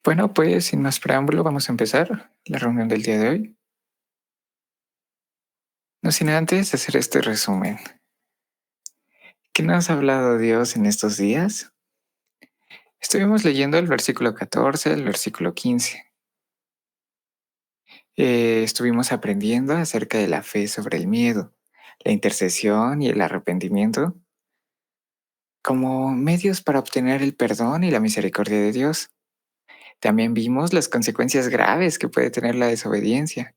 Bueno, pues sin más preámbulo, vamos a empezar la reunión del día de hoy. No sin antes hacer este resumen. ¿Qué nos ha hablado Dios en estos días? Estuvimos leyendo el versículo 14, el versículo 15. Estuvimos aprendiendo acerca de la fe sobre el miedo, la intercesión y el arrepentimiento como medios para obtener el perdón y la misericordia de Dios. También vimos las consecuencias graves que puede tener la desobediencia,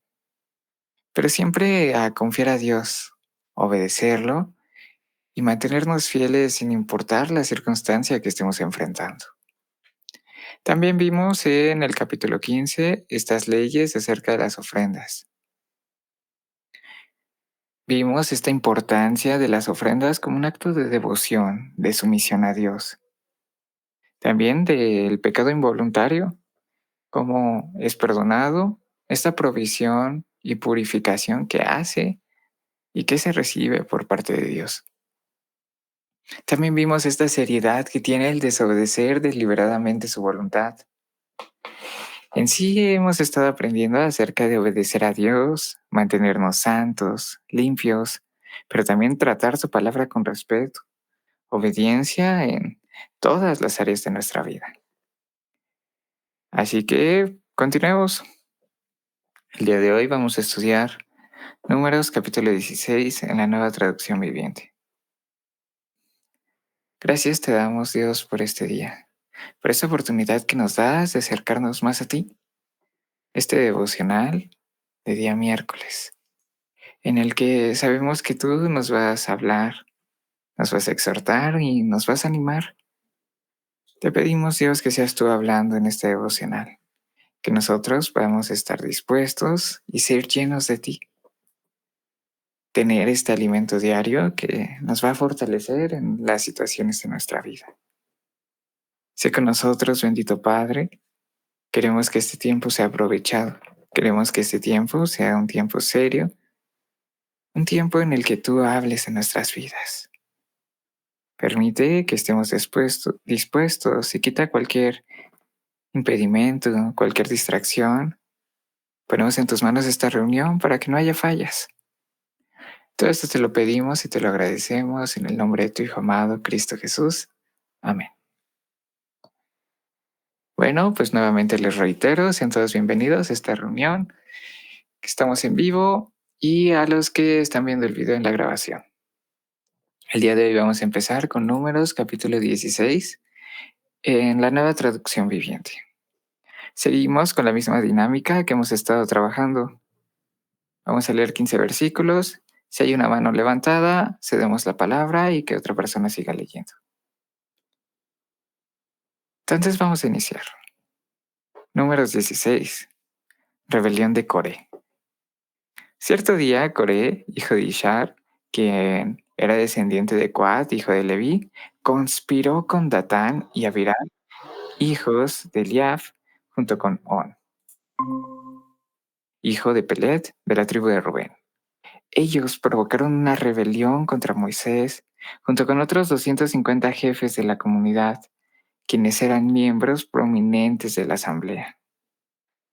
pero siempre a confiar a Dios, obedecerlo y mantenernos fieles sin importar la circunstancia que estemos enfrentando. También vimos en el capítulo 15 estas leyes acerca de las ofrendas. Vimos esta importancia de las ofrendas como un acto de devoción, de sumisión a Dios. También del pecado involuntario, cómo es perdonado, esta provisión y purificación que hace y que se recibe por parte de Dios. También vimos esta seriedad que tiene el desobedecer deliberadamente su voluntad. En sí hemos estado aprendiendo acerca de obedecer a Dios, mantenernos santos, limpios, pero también tratar su palabra con respeto, obediencia en todas las áreas de nuestra vida. Así que continuemos. El día de hoy vamos a estudiar Números capítulo 16 en la Nueva Traducción Viviente. Gracias te damos, Dios, por este día, por esta oportunidad que nos das de acercarnos más a ti, este devocional de día miércoles, en el que sabemos que tú nos vas a hablar, nos vas a exhortar y nos vas a animar. Te pedimos, Dios, que seas tú hablando en este devocional, que nosotros podamos estar dispuestos y ser llenos de ti. Tener este alimento diario que nos va a fortalecer en las situaciones de nuestra vida. Sé con nosotros, bendito Padre, queremos que este tiempo sea aprovechado. Queremos que este tiempo sea un tiempo serio, un tiempo en el que tú hables en nuestras vidas. Permite que estemos dispuestos y quita cualquier impedimento, cualquier distracción. Ponemos en tus manos esta reunión para que no haya fallas. Todo esto te lo pedimos y te lo agradecemos en el nombre de tu Hijo amado, Cristo Jesús. Amén. Bueno, pues nuevamente les reitero, sean todos bienvenidos a esta reunión, que estamos en vivo y a los que están viendo el video en la grabación. El día de hoy vamos a empezar con Números capítulo 16 en la Nueva Traducción Viviente. Seguimos con la misma dinámica que hemos estado trabajando. Vamos a leer 15 versículos. Si hay una mano levantada, cedemos la palabra y que otra persona siga leyendo. Entonces vamos a iniciar. Números 16. Rebelión de Coré. Cierto día, Coré, hijo de Ishar, quien era descendiente de Coat, hijo de Leví, conspiró con Datán y Abiram, hijos de Eliab, junto con On, hijo de Pelet, de la tribu de Rubén. Ellos provocaron una rebelión contra Moisés, junto con otros 250 jefes de la comunidad, quienes eran miembros prominentes de la asamblea.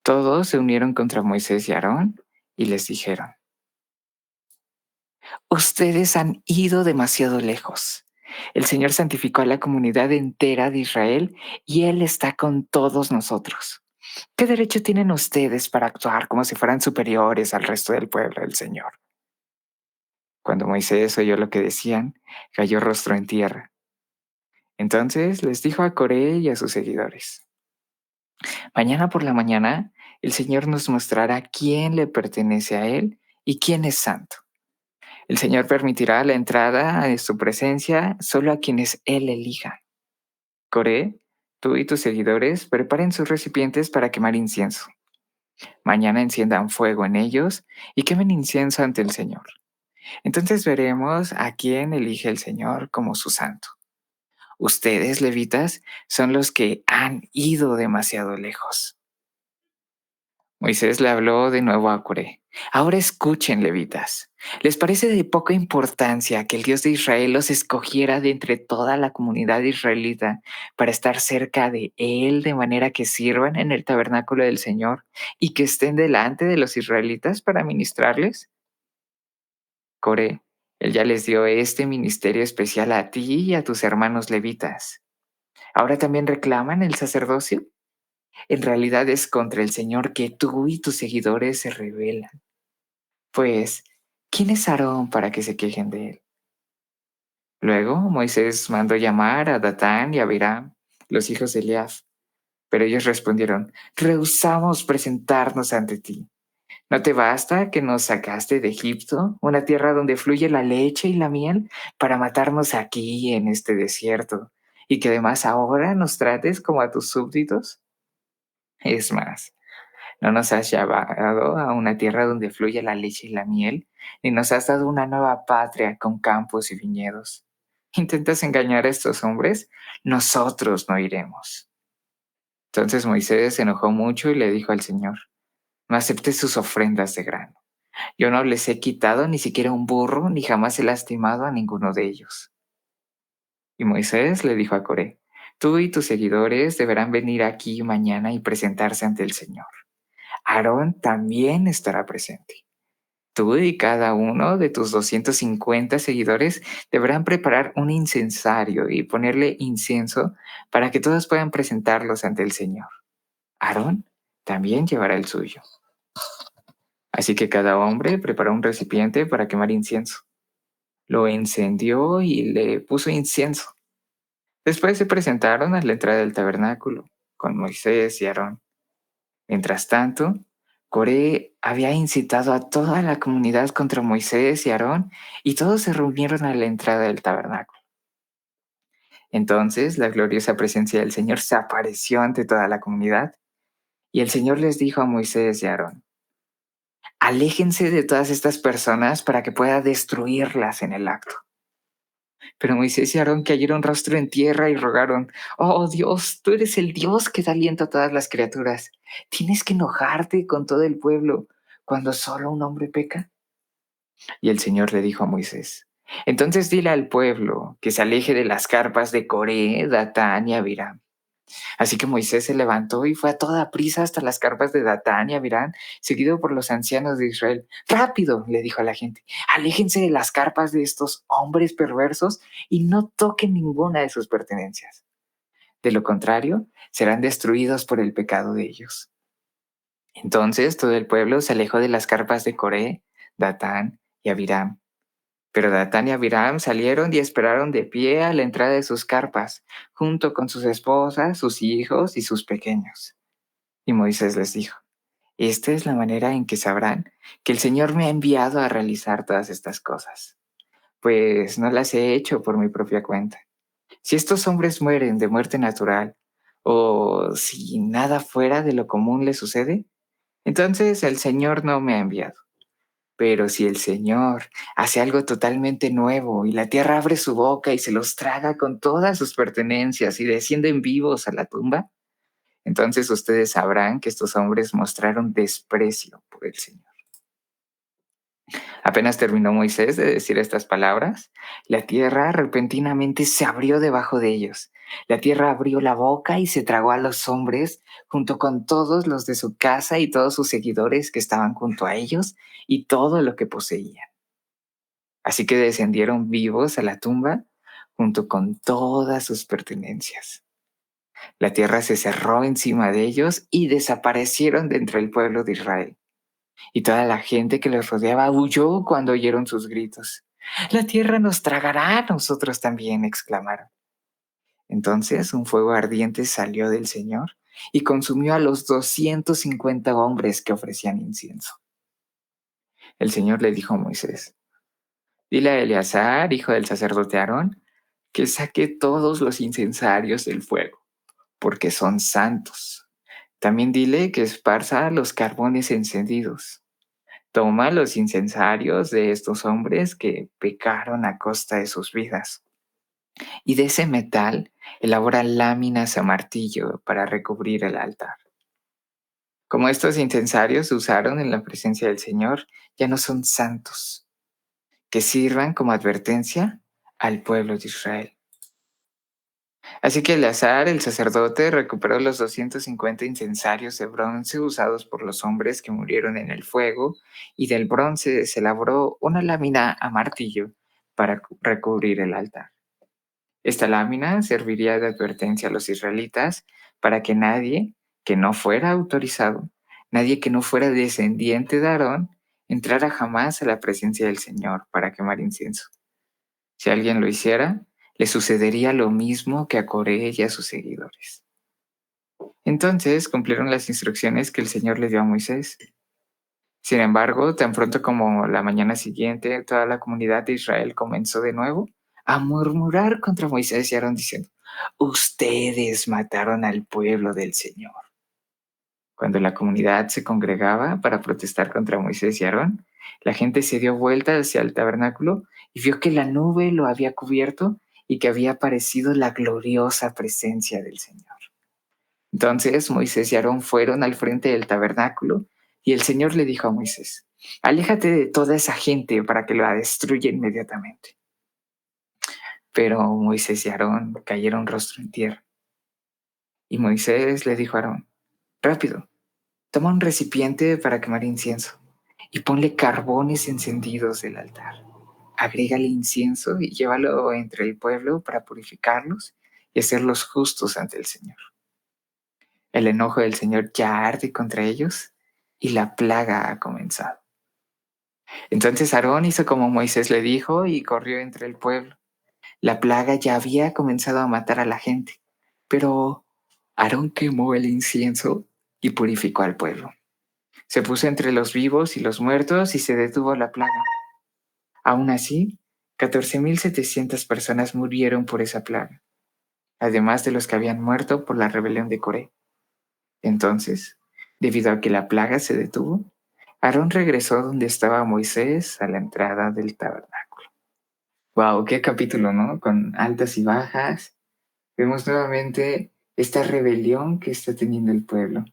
Todos se unieron contra Moisés y Aarón y les dijeron: ustedes han ido demasiado lejos. El Señor santificó a la comunidad entera de Israel y Él está con todos nosotros. ¿Qué derecho tienen ustedes para actuar como si fueran superiores al resto del pueblo del Señor? Cuando Moisés oyó lo que decían, cayó rostro en tierra. Entonces les dijo a Coré y a sus seguidores: mañana por la mañana el Señor nos mostrará quién le pertenece a Él y quién es santo. El Señor permitirá la entrada a su presencia solo a quienes Él elija. Coré, tú y tus seguidores preparen sus recipientes para quemar incienso. Mañana enciendan fuego en ellos y quemen incienso ante el Señor. Entonces veremos a quién elige el Señor como su santo. Ustedes, levitas, son los que han ido demasiado lejos. Moisés le habló de nuevo a Coré. Ahora escuchen, levitas. ¿Les parece de poca importancia que el Dios de Israel los escogiera de entre toda la comunidad israelita para estar cerca de Él de manera que sirvan en el tabernáculo del Señor y que estén delante de los israelitas para ministrarles? Coré, Él ya les dio este ministerio especial a ti y a tus hermanos levitas. ¿Ahora también reclaman el sacerdocio? En realidad es contra el Señor que tú y tus seguidores se rebelan. Pues, ¿quién es Aarón para que se quejen de él? Luego Moisés mandó llamar a Datán y a Abiram, los hijos de Eliab, pero ellos respondieron, rehusamos presentarnos ante ti. ¿No te basta que nos sacaste de Egipto, una tierra donde fluye la leche y la miel, para matarnos aquí en este desierto, y que además ahora nos trates como a tus súbditos? Es más, no nos has llevado a una tierra donde fluye la leche y la miel, ni nos has dado una nueva patria con campos y viñedos. ¿Intentas engañar a estos hombres? Nosotros no iremos. Entonces Moisés se enojó mucho y le dijo al Señor, no aceptes sus ofrendas de grano. Yo no les he quitado ni siquiera un burro, ni jamás he lastimado a ninguno de ellos. Y Moisés le dijo a Coré, tú y tus seguidores deberán venir aquí mañana y presentarse ante el Señor. Aarón también estará presente. Tú y cada uno de tus 250 seguidores deberán preparar un incensario y ponerle incienso para que todos puedan presentarlos ante el Señor. Aarón también llevará el suyo. Así que cada hombre preparó un recipiente para quemar incienso. Lo encendió y le puso incienso. Después se presentaron a la entrada del tabernáculo con Moisés y Aarón. Mientras tanto, Coré había incitado a toda la comunidad contra Moisés y Aarón y todos se reunieron a la entrada del tabernáculo. Entonces la gloriosa presencia del Señor se apareció ante toda la comunidad y el Señor les dijo a Moisés y a Aarón, aléjense de todas estas personas para que pueda destruirlas en el acto. Pero Moisés y Aarón cayeron rostro en tierra y rogaron, oh Dios, tú eres el Dios que da aliento a todas las criaturas. ¿Tienes que enojarte con todo el pueblo cuando solo un hombre peca? Y el Señor le dijo a Moisés, entonces dile al pueblo que se aleje de las carpas de Coré, Datán y Abiram. Así que Moisés se levantó y fue a toda prisa hasta las carpas de Datán y Abiram, seguido por los ancianos de Israel. Rápido, le dijo a la gente, aléjense de las carpas de estos hombres perversos y no toquen ninguna de sus pertenencias. De lo contrario, serán destruidos por el pecado de ellos. Entonces todo el pueblo se alejó de las carpas de Coré, Datán y Abiram. Pero Datán y Abiram salieron y esperaron de pie a la entrada de sus carpas, junto con sus esposas, sus hijos y sus pequeños. Y Moisés les dijo, esta es la manera en que sabrán que el Señor me ha enviado a realizar todas estas cosas, pues no las he hecho por mi propia cuenta. Si estos hombres mueren de muerte natural, o si nada fuera de lo común les sucede, entonces el Señor no me ha enviado. Pero si el Señor hace algo totalmente nuevo y la tierra abre su boca y se los traga con todas sus pertenencias y descienden vivos a la tumba, entonces ustedes sabrán que estos hombres mostraron desprecio por el Señor. Apenas terminó Moisés de decir estas palabras, la tierra repentinamente se abrió debajo de ellos. La tierra abrió la boca y se tragó a los hombres junto con todos los de su casa y todos sus seguidores que estaban junto a ellos y todo lo que poseían. Así que descendieron vivos a la tumba junto con todas sus pertenencias. La tierra se cerró encima de ellos y desaparecieron de entre el pueblo de Israel. Y toda la gente que los rodeaba huyó cuando oyeron sus gritos. La tierra nos tragará a nosotros también, exclamaron. Entonces un fuego ardiente salió del Señor y consumió a los 250 hombres que ofrecían incienso. El Señor le dijo a Moisés, dile a Eleazar, hijo del sacerdote Aarón, que saque todos los incensarios del fuego, porque son santos. También dile que esparza los carbones encendidos. Toma los incensarios de estos hombres que pecaron a costa de sus vidas. Y de ese metal elabora láminas a martillo para recubrir el altar. Como estos incensarios se usaron en la presencia del Señor, ya no son santos, que sirvan como advertencia al pueblo de Israel. Así que Eleazar, el sacerdote, recuperó los 250 incensarios de bronce usados por los hombres que murieron en el fuego, y del bronce se elaboró una lámina a martillo para recubrir el altar. Esta lámina serviría de advertencia a los israelitas para que nadie que no fuera autorizado, nadie que no fuera descendiente de Aarón, entrara jamás a la presencia del Señor para quemar incienso. Si alguien lo hiciera, le sucedería lo mismo que a Coré y a sus seguidores. Entonces cumplieron las instrucciones que el Señor le dio a Moisés. Sin embargo, tan pronto como la mañana siguiente, toda la comunidad de Israel comenzó de nuevo a murmurar contra Moisés y Aarón diciendo: ustedes mataron al pueblo del Señor. Cuando la comunidad se congregaba para protestar contra Moisés y Aarón, la gente se dio vuelta hacia el tabernáculo y vio que la nube lo había cubierto y que había aparecido la gloriosa presencia del Señor. Entonces Moisés y Aarón fueron al frente del tabernáculo y el Señor le dijo a Moisés: aléjate de toda esa gente para que la destruya inmediatamente. Pero Moisés y Aarón cayeron rostro en tierra. Y Moisés le dijo a Aarón: rápido, toma un recipiente para quemar incienso y ponle carbones encendidos del altar. Agrégale incienso y llévalo entre el pueblo para purificarlos y hacerlos justos ante el Señor. El enojo del Señor ya arde contra ellos y la plaga ha comenzado. Entonces Aarón hizo como Moisés le dijo y corrió entre el pueblo. La plaga ya había comenzado a matar a la gente, pero Aarón quemó el incienso y purificó al pueblo. Se puso entre los vivos y los muertos y se detuvo la plaga. Aún así, 14.700 personas murieron por esa plaga, además de los que habían muerto por la rebelión de Coré. Entonces, debido a que la plaga se detuvo, Aarón regresó donde estaba Moisés a la entrada del tabernáculo. Wow, qué capítulo, ¿no? Con altas y bajas. Vemos nuevamente esta rebelión que está teniendo el pueblo.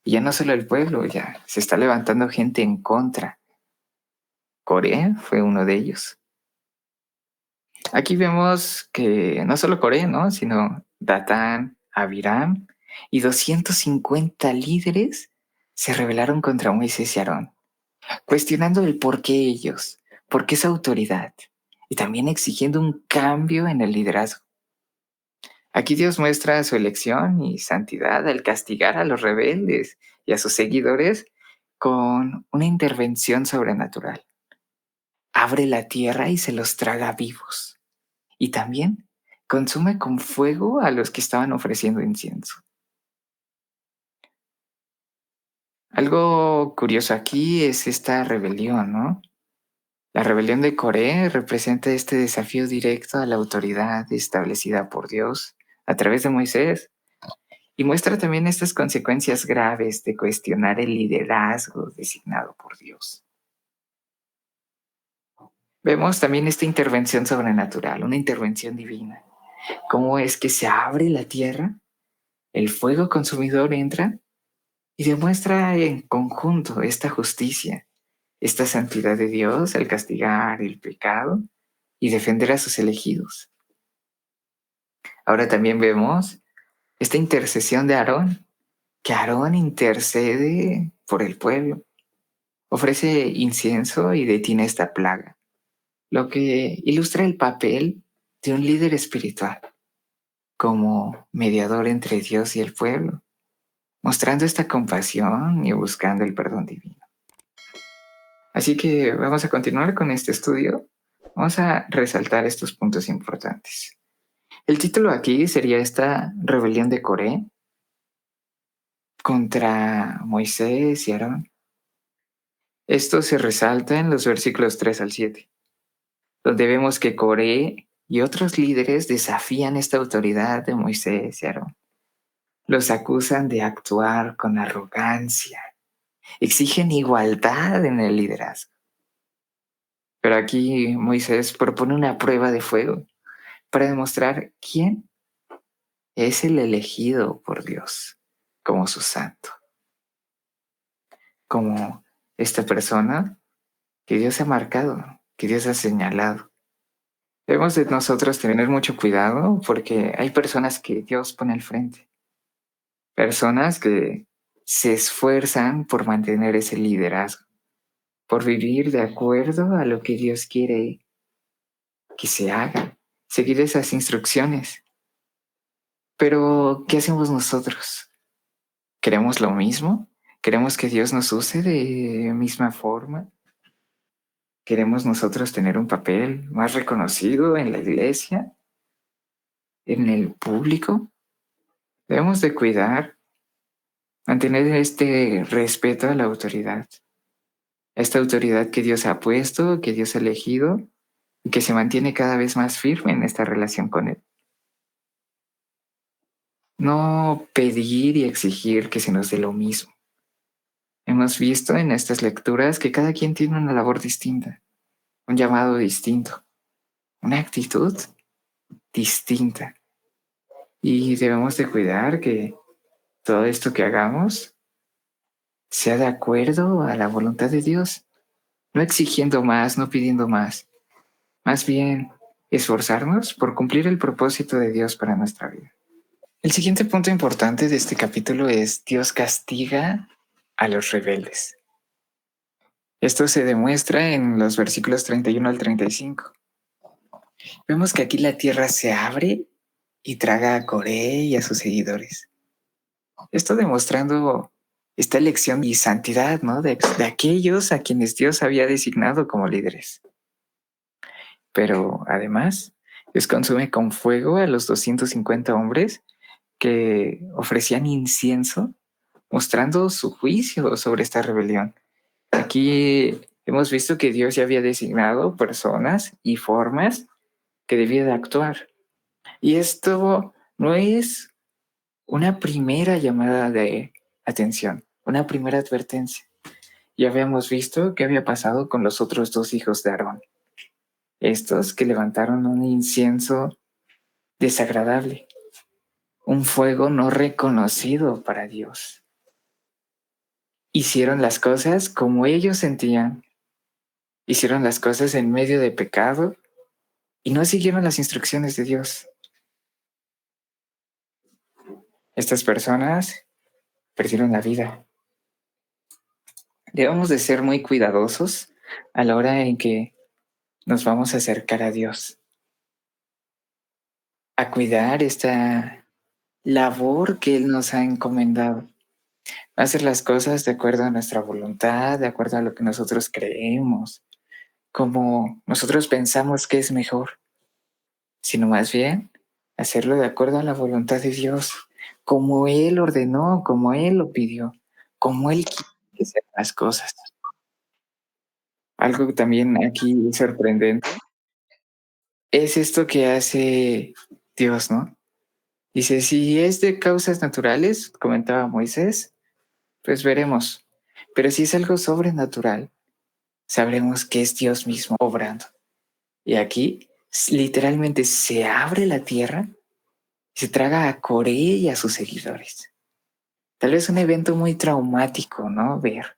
Y ya no solo el pueblo, ya se está levantando gente en contra. Coré fue uno de ellos. Aquí vemos que no solo Coré, ¿no? Sino Datán, Abiram y 250 líderes se rebelaron contra Moisés y Aarón, cuestionando el por qué ellos, por qué esa autoridad, y también exigiendo un cambio en el liderazgo. Aquí Dios muestra su elección y santidad al castigar a los rebeldes y a sus seguidores con una intervención sobrenatural. Abre la tierra y se los traga vivos. Y también consume con fuego a los que estaban ofreciendo incienso. Algo curioso aquí es esta rebelión, ¿no? La rebelión de Coré representa este desafío directo a la autoridad establecida por Dios a través de Moisés y muestra también estas consecuencias graves de cuestionar el liderazgo designado por Dios. Vemos también esta intervención sobrenatural, una intervención divina. ¿Cómo es que se abre la tierra? El fuego consumidor entra y demuestra en conjunto esta justicia, esta santidad de Dios al castigar el pecado y defender a sus elegidos. Ahora también vemos esta intercesión de Aarón, que Aarón intercede por el pueblo, ofrece incienso y detiene esta plaga, lo que ilustra el papel de un líder espiritual como mediador entre Dios y el pueblo, mostrando esta compasión y buscando el perdón divino. Así que vamos a continuar con este estudio. Vamos a resaltar estos puntos importantes. El título aquí sería esta rebelión de Coré contra Moisés y Aarón. Esto se resalta en los versículos 3 al 7, donde vemos que Coré y otros líderes desafían esta autoridad de Moisés y Aarón. Los acusan de actuar con arrogancia, exigen igualdad en el liderazgo. Pero aquí Moisés propone una prueba de fuego para demostrar quién es el elegido por Dios como su santo. como esta persona que Dios ha marcado, que Dios ha señalado. Debemos de nosotros tener mucho cuidado porque hay personas que Dios pone al frente, personas que se esfuerzan por mantener ese liderazgo, por vivir de acuerdo a lo que Dios quiere que se haga, seguir esas instrucciones. Pero, ¿qué hacemos nosotros? ¿Queremos lo mismo? ¿Queremos que Dios nos use de misma forma? ¿Queremos nosotros tener un papel más reconocido en la iglesia, en el público? Debemos de cuidar, mantener este respeto a la autoridad, esta autoridad que Dios ha puesto, que Dios ha elegido y que se mantiene cada vez más firme en esta relación con Él. No pedir y exigir que se nos dé lo mismo. Hemos visto en estas lecturas que cada quien tiene una labor distinta, un llamado distinto, una actitud distinta. Y debemos de cuidar que todo esto que hagamos sea de acuerdo a la voluntad de Dios, no exigiendo más, no pidiendo más bien esforzarnos por cumplir el propósito de Dios para nuestra vida. El siguiente punto importante de este capítulo es Dios castiga a los rebeldes. Esto se demuestra en los versículos 31 al 35. Vemos que aquí la tierra se abre y traga a Coré y a sus seguidores. Esto demostrando esta elección y santidad, ¿no? De aquellos a quienes Dios había designado como líderes. Pero además, Dios consume con fuego a los 250 hombres que ofrecían incienso, mostrando su juicio sobre esta rebelión. Aquí hemos visto que Dios ya había designado personas y formas que debía de actuar. Y esto no es una primera llamada de atención, una primera advertencia. Ya habíamos visto qué había pasado con los otros dos hijos de Aarón, estos que levantaron un incienso desagradable, un fuego no reconocido para Dios. Hicieron las cosas como ellos sentían, hicieron las cosas en medio de pecado y no siguieron las instrucciones de Dios. Estas personas perdieron la vida. Debemos de ser muy cuidadosos a la hora en que nos vamos a acercar a Dios, a cuidar esta labor que Él nos ha encomendado, a hacer las cosas de acuerdo a nuestra voluntad, de acuerdo a lo que nosotros creemos, como nosotros pensamos que es mejor, sino más bien hacerlo de acuerdo a la voluntad de Dios, como Él ordenó, como Él lo pidió, como Él quiere que sean las cosas. Algo también aquí sorprendente es esto que hace Dios, ¿no? Dice, si es de causas naturales, comentaba Moisés, pues veremos. Pero si es algo sobrenatural, sabremos que es Dios mismo obrando. Y aquí literalmente se abre la tierra y se traga a Coré y a sus seguidores. Tal vez un evento muy traumático, ¿no? Ver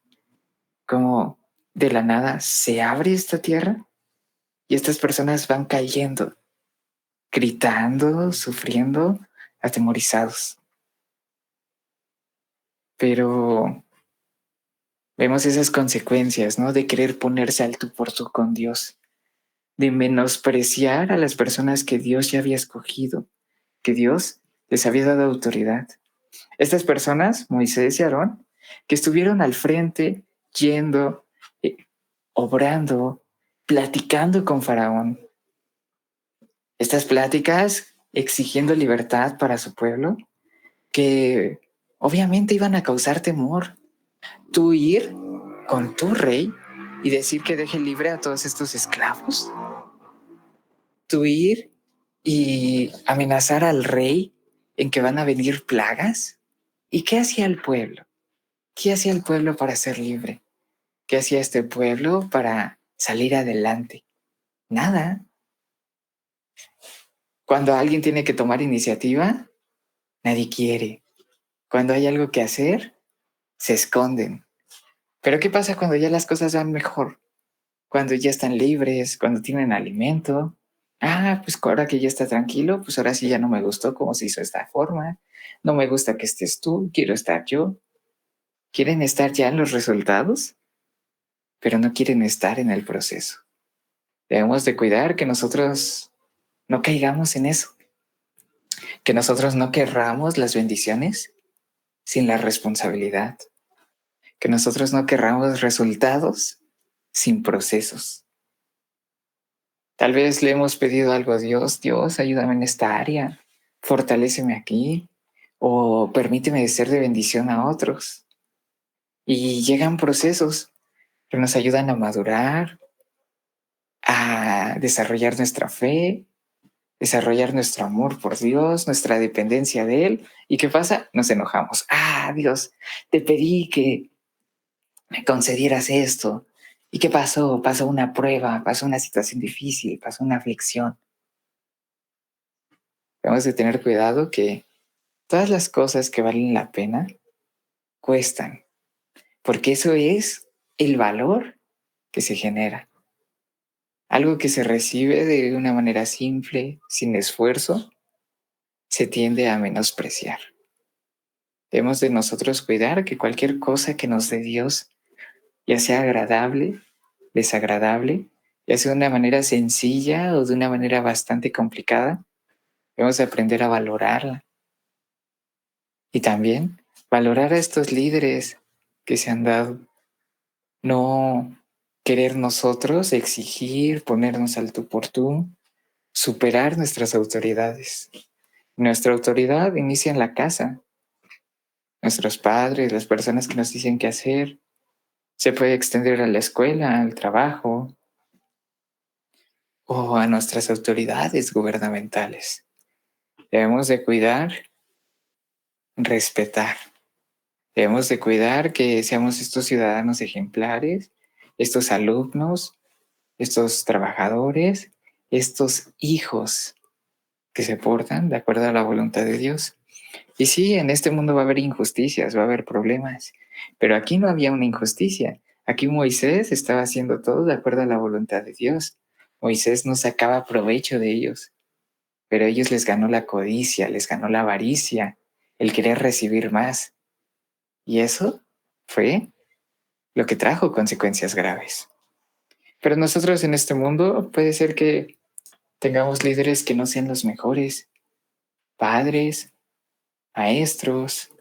cómo de la nada se abre esta tierra y estas personas van cayendo, gritando, sufriendo, atemorizados. Pero vemos esas consecuencias, ¿no? De querer ponerse al tú por tú con Dios, de menospreciar a las personas que Dios ya había escogido, que Dios les había dado autoridad. Estas personas, Moisés y Aarón, que estuvieron al frente, yendo, eh, obrando, platicando con Faraón. Estas pláticas exigiendo libertad para su pueblo, que obviamente iban a causar temor. Tú ir con tu rey y decir que deje libre a todos estos esclavos. Tú ir y amenazar al rey en que van a venir plagas. ¿Y qué hacía el pueblo? ¿Qué hacía el pueblo para ser libre? ¿Qué hacía este pueblo para salir adelante? Nada. Cuando alguien tiene que tomar iniciativa, nadie quiere. Cuando hay algo que hacer, se esconden. Pero ¿qué pasa cuando ya las cosas van mejor? Cuando ya están libres, cuando tienen alimento. Ah, pues ahora que ya está tranquilo, pues ahora sí ya no me gustó cómo se hizo esta forma. No me gusta que estés tú, quiero estar yo. Quieren estar ya en los resultados, pero no quieren estar en el proceso. Debemos de cuidar que nosotros no caigamos en eso, que nosotros no querramos las bendiciones sin la responsabilidad, que nosotros no querramos resultados sin procesos. Tal vez le hemos pedido algo a Dios: Dios, ayúdame en esta área, fortaléceme aquí, o permíteme ser de bendición a otros. Y llegan procesos que nos ayudan a madurar, a desarrollar nuestra fe, desarrollar nuestro amor por Dios, nuestra dependencia de Él. ¿Y qué pasa? Nos enojamos. Ah, Dios, te pedí que me concedieras esto. ¿Y qué pasó? Pasó una prueba, pasó una situación difícil, pasó una aflicción. Debemos de tener cuidado que todas las cosas que valen la pena cuestan, porque eso es el valor que se genera. Algo que se recibe de una manera simple, sin esfuerzo, se tiende a menospreciar. Debemos de nosotros cuidar que cualquier cosa que nos dé Dios, ya sea agradable, desagradable, ya sea de una manera sencilla o de una manera bastante complicada, debemos de aprender a valorarla. Y también valorar a estos líderes que se han dado. No querer nosotros exigir, ponernos al tú por tú, superar nuestras autoridades. Nuestra autoridad inicia en la casa. Nuestros padres, las personas que nos dicen qué hacer, se puede extender a la escuela, al trabajo o a nuestras autoridades gubernamentales. Debemos de cuidar, respetar. Debemos de cuidar que seamos estos ciudadanos ejemplares, estos alumnos, estos trabajadores, estos hijos que se portan de acuerdo a la voluntad de Dios. Y sí, en este mundo va a haber injusticias, va a haber problemas, pero aquí no había una injusticia. Aquí Moisés estaba haciendo todo de acuerdo a la voluntad de Dios. Moisés no sacaba provecho de ellos, pero a ellos les ganó la codicia, les ganó la avaricia, el querer recibir más. Y eso fue lo que trajo consecuencias graves. Pero nosotros en este mundo puede ser que tengamos líderes que no sean los mejores, padres, maestros,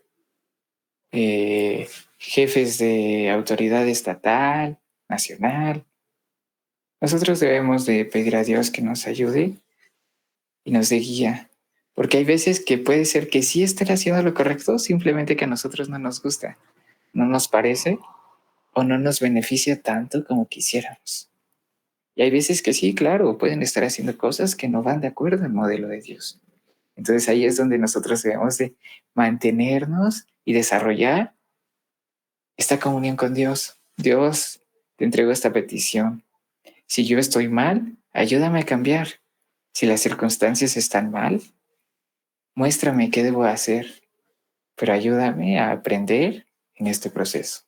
jefes de autoridad estatal, nacional. Nosotros debemos de pedir a Dios que nos ayude y nos dé guía, porque hay veces que puede ser que sí estén haciendo lo correcto, simplemente que a nosotros no nos gusta, no nos parece o no nos beneficia tanto como quisiéramos. Y hay veces que sí, claro, pueden estar haciendo cosas que no van de acuerdo al modelo de Dios. Entonces ahí es donde nosotros debemos de mantenernos y desarrollar esta comunión con Dios. Dios, te entrego esta petición. Si yo estoy mal, ayúdame a cambiar. Si las circunstancias están mal, muéstrame qué debo hacer, pero ayúdame a aprender en este proceso.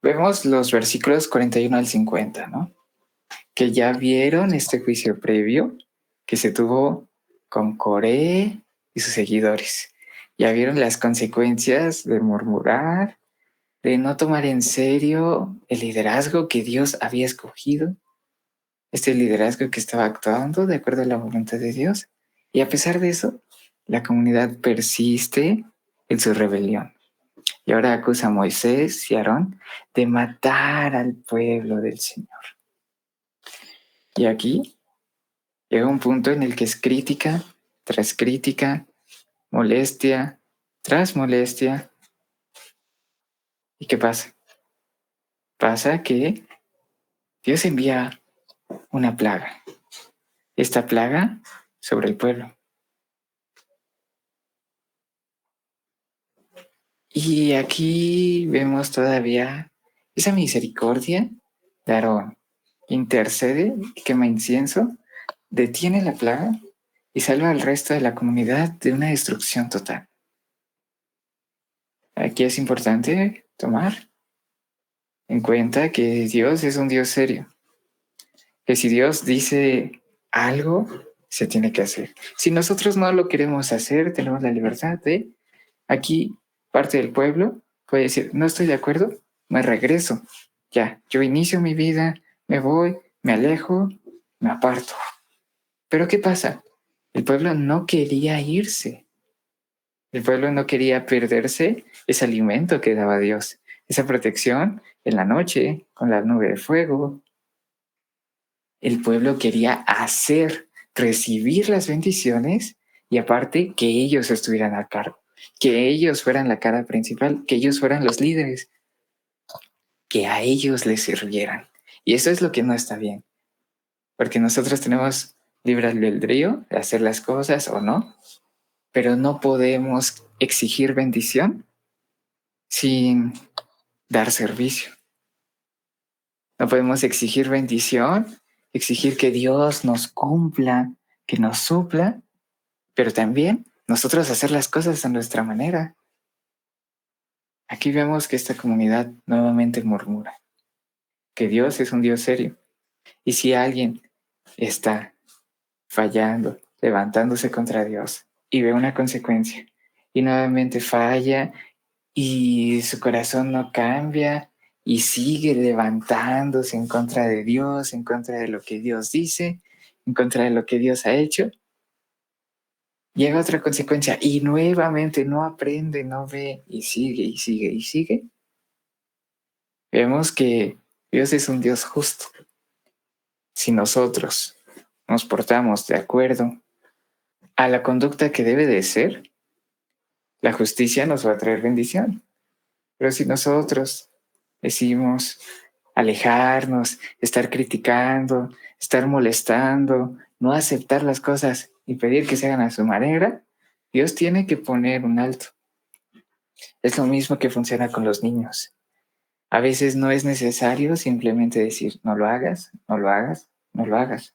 Vemos los versículos 41 al 50, ¿no? Que ya vieron este juicio previo que se tuvo con Coré y sus seguidores. Ya vieron las consecuencias de murmurar, de no tomar en serio el liderazgo que Dios había escogido, este liderazgo que estaba actuando de acuerdo a la voluntad de Dios. Y a pesar de eso, la comunidad persiste en su rebelión. Y ahora acusa a Moisés y a Aarón de matar al pueblo del Señor. Y aquí llega un punto en el que es crítica tras crítica, molestia tras molestia. ¿Y qué pasa? Pasa que Dios envía una plaga. Esta plaga sobre el pueblo. Y aquí vemos todavía esa misericordia de Aarón. Intercede, quema incienso, detiene la plaga y salva al resto de la comunidad de una destrucción total. Aquí es importante tomar en cuenta que Dios es un Dios serio, que si Dios dice algo, se tiene que hacer. Si nosotros no lo queremos hacer, tenemos la libertad de, aquí, parte del pueblo puede decir, no estoy de acuerdo, me regreso. Ya, yo inicio mi vida, me voy, me alejo, me aparto. Pero ¿qué pasa? El pueblo no quería irse. El pueblo no quería perderse ese alimento que daba Dios, esa protección en la noche, con la nube de fuego. El pueblo quería hacer, recibir las bendiciones y aparte que ellos estuvieran a cargo, que ellos fueran la cara principal, que ellos fueran los líderes, que a ellos les sirvieran. Y eso es lo que no está bien, porque nosotros tenemos libre albedrío de hacer las cosas o no, pero no podemos exigir bendición sin dar servicio. No podemos exigir bendición, exigir que Dios nos cumpla, que nos supla, pero también nosotros hacer las cosas a nuestra manera. Aquí vemos que esta comunidad nuevamente murmura, que Dios es un Dios serio. Y si alguien está fallando, levantándose contra Dios y ve una consecuencia y nuevamente falla y su corazón no cambia y sigue levantándose en contra de Dios, en contra de lo que Dios dice, en contra de lo que Dios ha hecho, llega otra consecuencia y nuevamente no aprende, no ve y sigue y sigue y sigue. Vemos que Dios es un Dios justo. Si nosotros nos portamos de acuerdo a la conducta que debe de ser, la justicia nos va a traer bendición. Pero si nosotros decidimos alejarnos, estar criticando, estar molestando, no aceptar las cosas y pedir que se hagan a su manera, Dios tiene que poner un alto. Es lo mismo que funciona con los niños. A veces no es necesario simplemente decir, no lo hagas, no lo hagas, no lo hagas.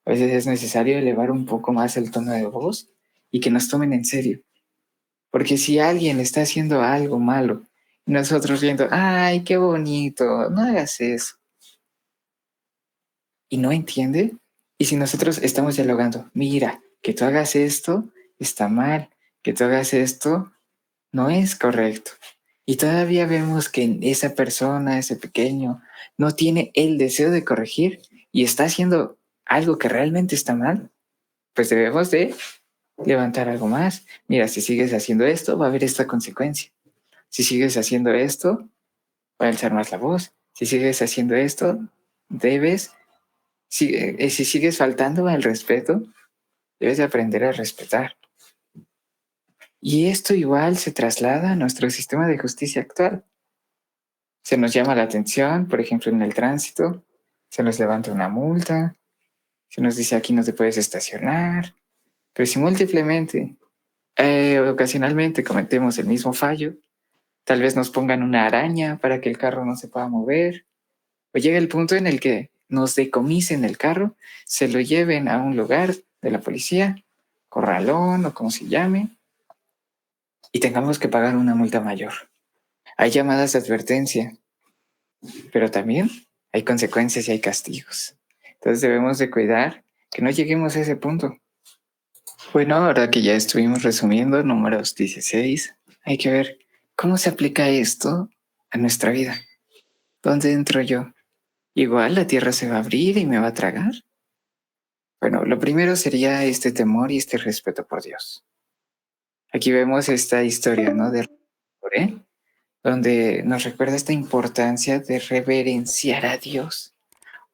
A veces es necesario elevar un poco más el tono de voz y que nos tomen en serio. Porque si alguien está haciendo algo malo y nosotros viendo, ay, qué bonito, no hagas eso, y no entiende, y si nosotros estamos dialogando, mira, que tú hagas esto está mal, que tú hagas esto no es correcto, y todavía vemos que esa persona, ese pequeño, no tiene el deseo de corregir y está haciendo algo que realmente está mal, pues debemos de levantar algo más. Mira, si sigues haciendo esto, va a haber esta consecuencia. Si sigues haciendo esto, va a alzar más la voz. Si sigues haciendo esto, debes, si sigues faltando al respeto, debes de aprender a respetar. Y esto igual se traslada a nuestro sistema de justicia actual. Se nos llama la atención, por ejemplo, en el tránsito, se nos levanta una multa, se nos dice aquí no te puedes estacionar, pero si múltiplemente, ocasionalmente cometemos el mismo fallo, tal vez nos pongan una araña para que el carro no se pueda mover, o llega el punto en el que nos decomisen el carro, se lo lleven a un lugar de la policía, corralón o como se llame, y tengamos que pagar una multa mayor. Hay llamadas de advertencia, pero también hay consecuencias y hay castigos. Entonces debemos de cuidar que no lleguemos a ese punto. Bueno, ahora que ya estuvimos resumiendo números 16, hay que ver cómo se aplica esto a nuestra vida. ¿Dónde entro yo? ¿Igual la tierra se va a abrir y me va a tragar? Bueno, lo primero sería este temor y este respeto por Dios. Aquí vemos esta historia, ¿no? De Coré, donde nos recuerda esta importancia de reverenciar a Dios,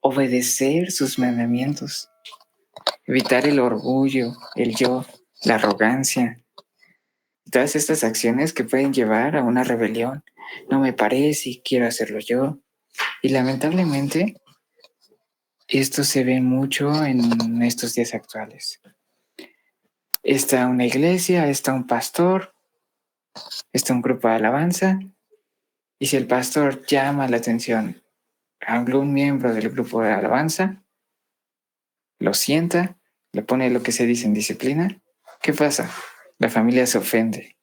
obedecer sus mandamientos, evitar el orgullo, el yo, la arrogancia, todas estas acciones que pueden llevar a una rebelión. No me parece y quiero hacerlo yo. Y lamentablemente esto se ve mucho en estos días actuales. Está una iglesia, está un pastor, está un grupo de alabanza, y si el pastor llama la atención a algún miembro del grupo de alabanza, lo sienta, le pone lo que se dice en disciplina, ¿qué pasa? La familia se ofende,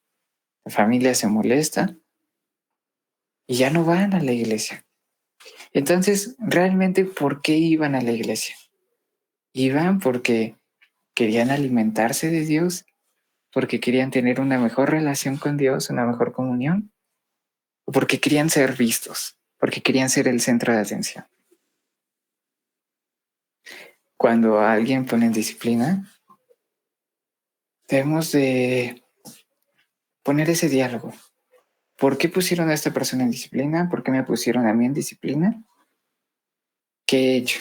la familia se molesta y ya no van a la iglesia. Entonces, realmente, ¿por qué iban a la iglesia? Iban porque querían alimentarse de Dios, porque querían tener una mejor relación con Dios, una mejor comunión, o porque querían ser vistos, porque querían ser el centro de atención. Cuando a alguien pone en disciplina, debemos de poner ese diálogo. ¿Por qué pusieron a esta persona en disciplina? ¿Por qué me pusieron a mí en disciplina? ¿Qué he hecho?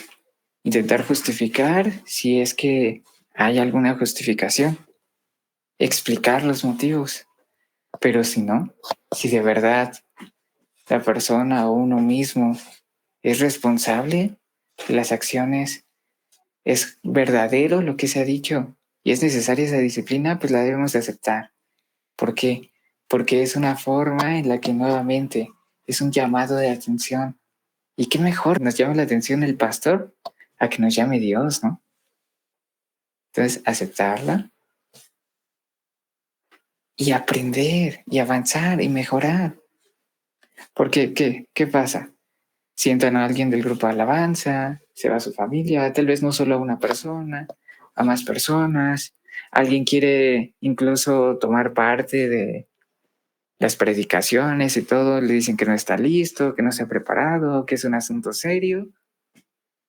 Intentar justificar si es que hay alguna justificación, explicar los motivos, pero si no, si de verdad la persona o uno mismo es responsable de las acciones, es verdadero lo que se ha dicho y es necesaria esa disciplina, pues la debemos de aceptar. ¿Por qué? Porque es una forma en la que nuevamente es un llamado de atención. Y qué mejor nos llama la atención el pastor a que nos llame Dios, ¿no? Entonces, aceptarla y aprender y avanzar y mejorar. Porque, ¿qué pasa? Sientan a alguien del grupo de alabanza, se va a su familia, tal vez no solo a una persona, a más personas. Alguien quiere incluso tomar parte de las predicaciones y todo, le dicen que no está listo, que no se ha preparado, que es un asunto serio.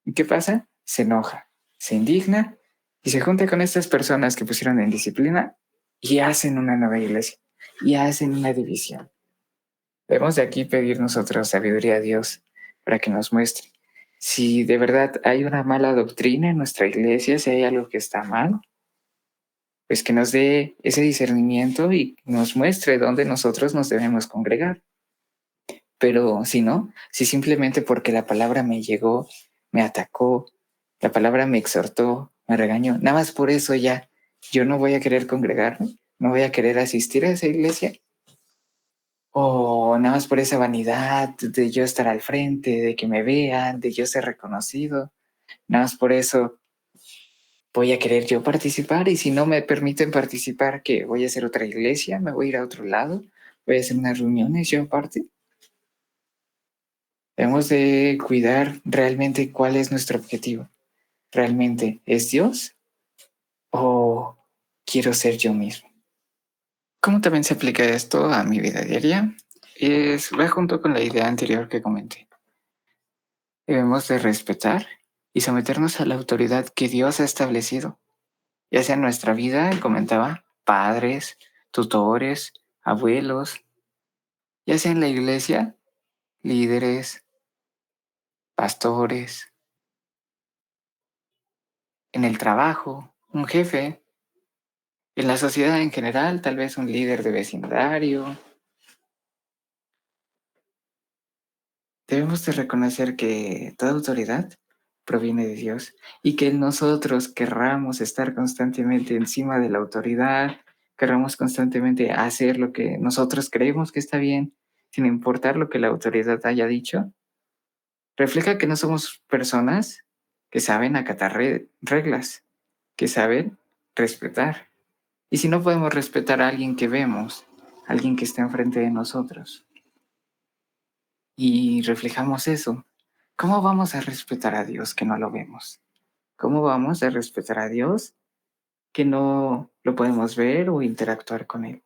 ¿Y qué pasa? Se enoja, se indigna y se junta con estas personas que pusieron en disciplina y hacen una nueva iglesia y hacen una división. Debemos de aquí pedir nosotros sabiduría a Dios para que nos muestre si de verdad hay una mala doctrina en nuestra iglesia, si hay algo que está mal, pues que nos dé ese discernimiento y nos muestre dónde nosotros nos debemos congregar. Pero si no, si simplemente porque la palabra me llegó, me atacó, la palabra me exhortó, me regañó, nada más por eso ya yo no voy a querer congregarme, no voy a querer asistir a esa iglesia, o nada más por esa vanidad de yo estar al frente, de que me vean, de yo ser reconocido, nada más por eso voy a querer yo participar y si no me permiten participar, ¿qué? ¿Voy a hacer otra iglesia? ¿Me voy a ir a otro lado? ¿Voy a hacer unas reuniones yo aparte? Debemos de cuidar realmente cuál es nuestro objetivo. ¿Realmente es Dios o quiero ser yo mismo? ¿Cómo también se aplica esto a mi vida diaria? Va junto con la idea anterior que comenté. Debemos de respetar y someternos a la autoridad que Dios ha establecido, ya sea en nuestra vida, comentaba, padres, tutores, abuelos, ya sea en la iglesia, líderes, pastores, en el trabajo, un jefe, en la sociedad en general, tal vez un líder de vecindario. Debemos de reconocer que toda autoridad proviene de Dios y que nosotros querramos estar constantemente encima de la autoridad, querramos constantemente hacer lo que nosotros creemos que está bien, sin importar lo que la autoridad haya dicho, refleja que no somos personas que saben acatar reglas, que saben respetar. Y si no podemos respetar a alguien que vemos, alguien que está enfrente de nosotros, y reflejamos eso, ¿cómo vamos a respetar a Dios que no lo vemos? ¿Cómo vamos a respetar a Dios que no lo podemos ver o interactuar con Él?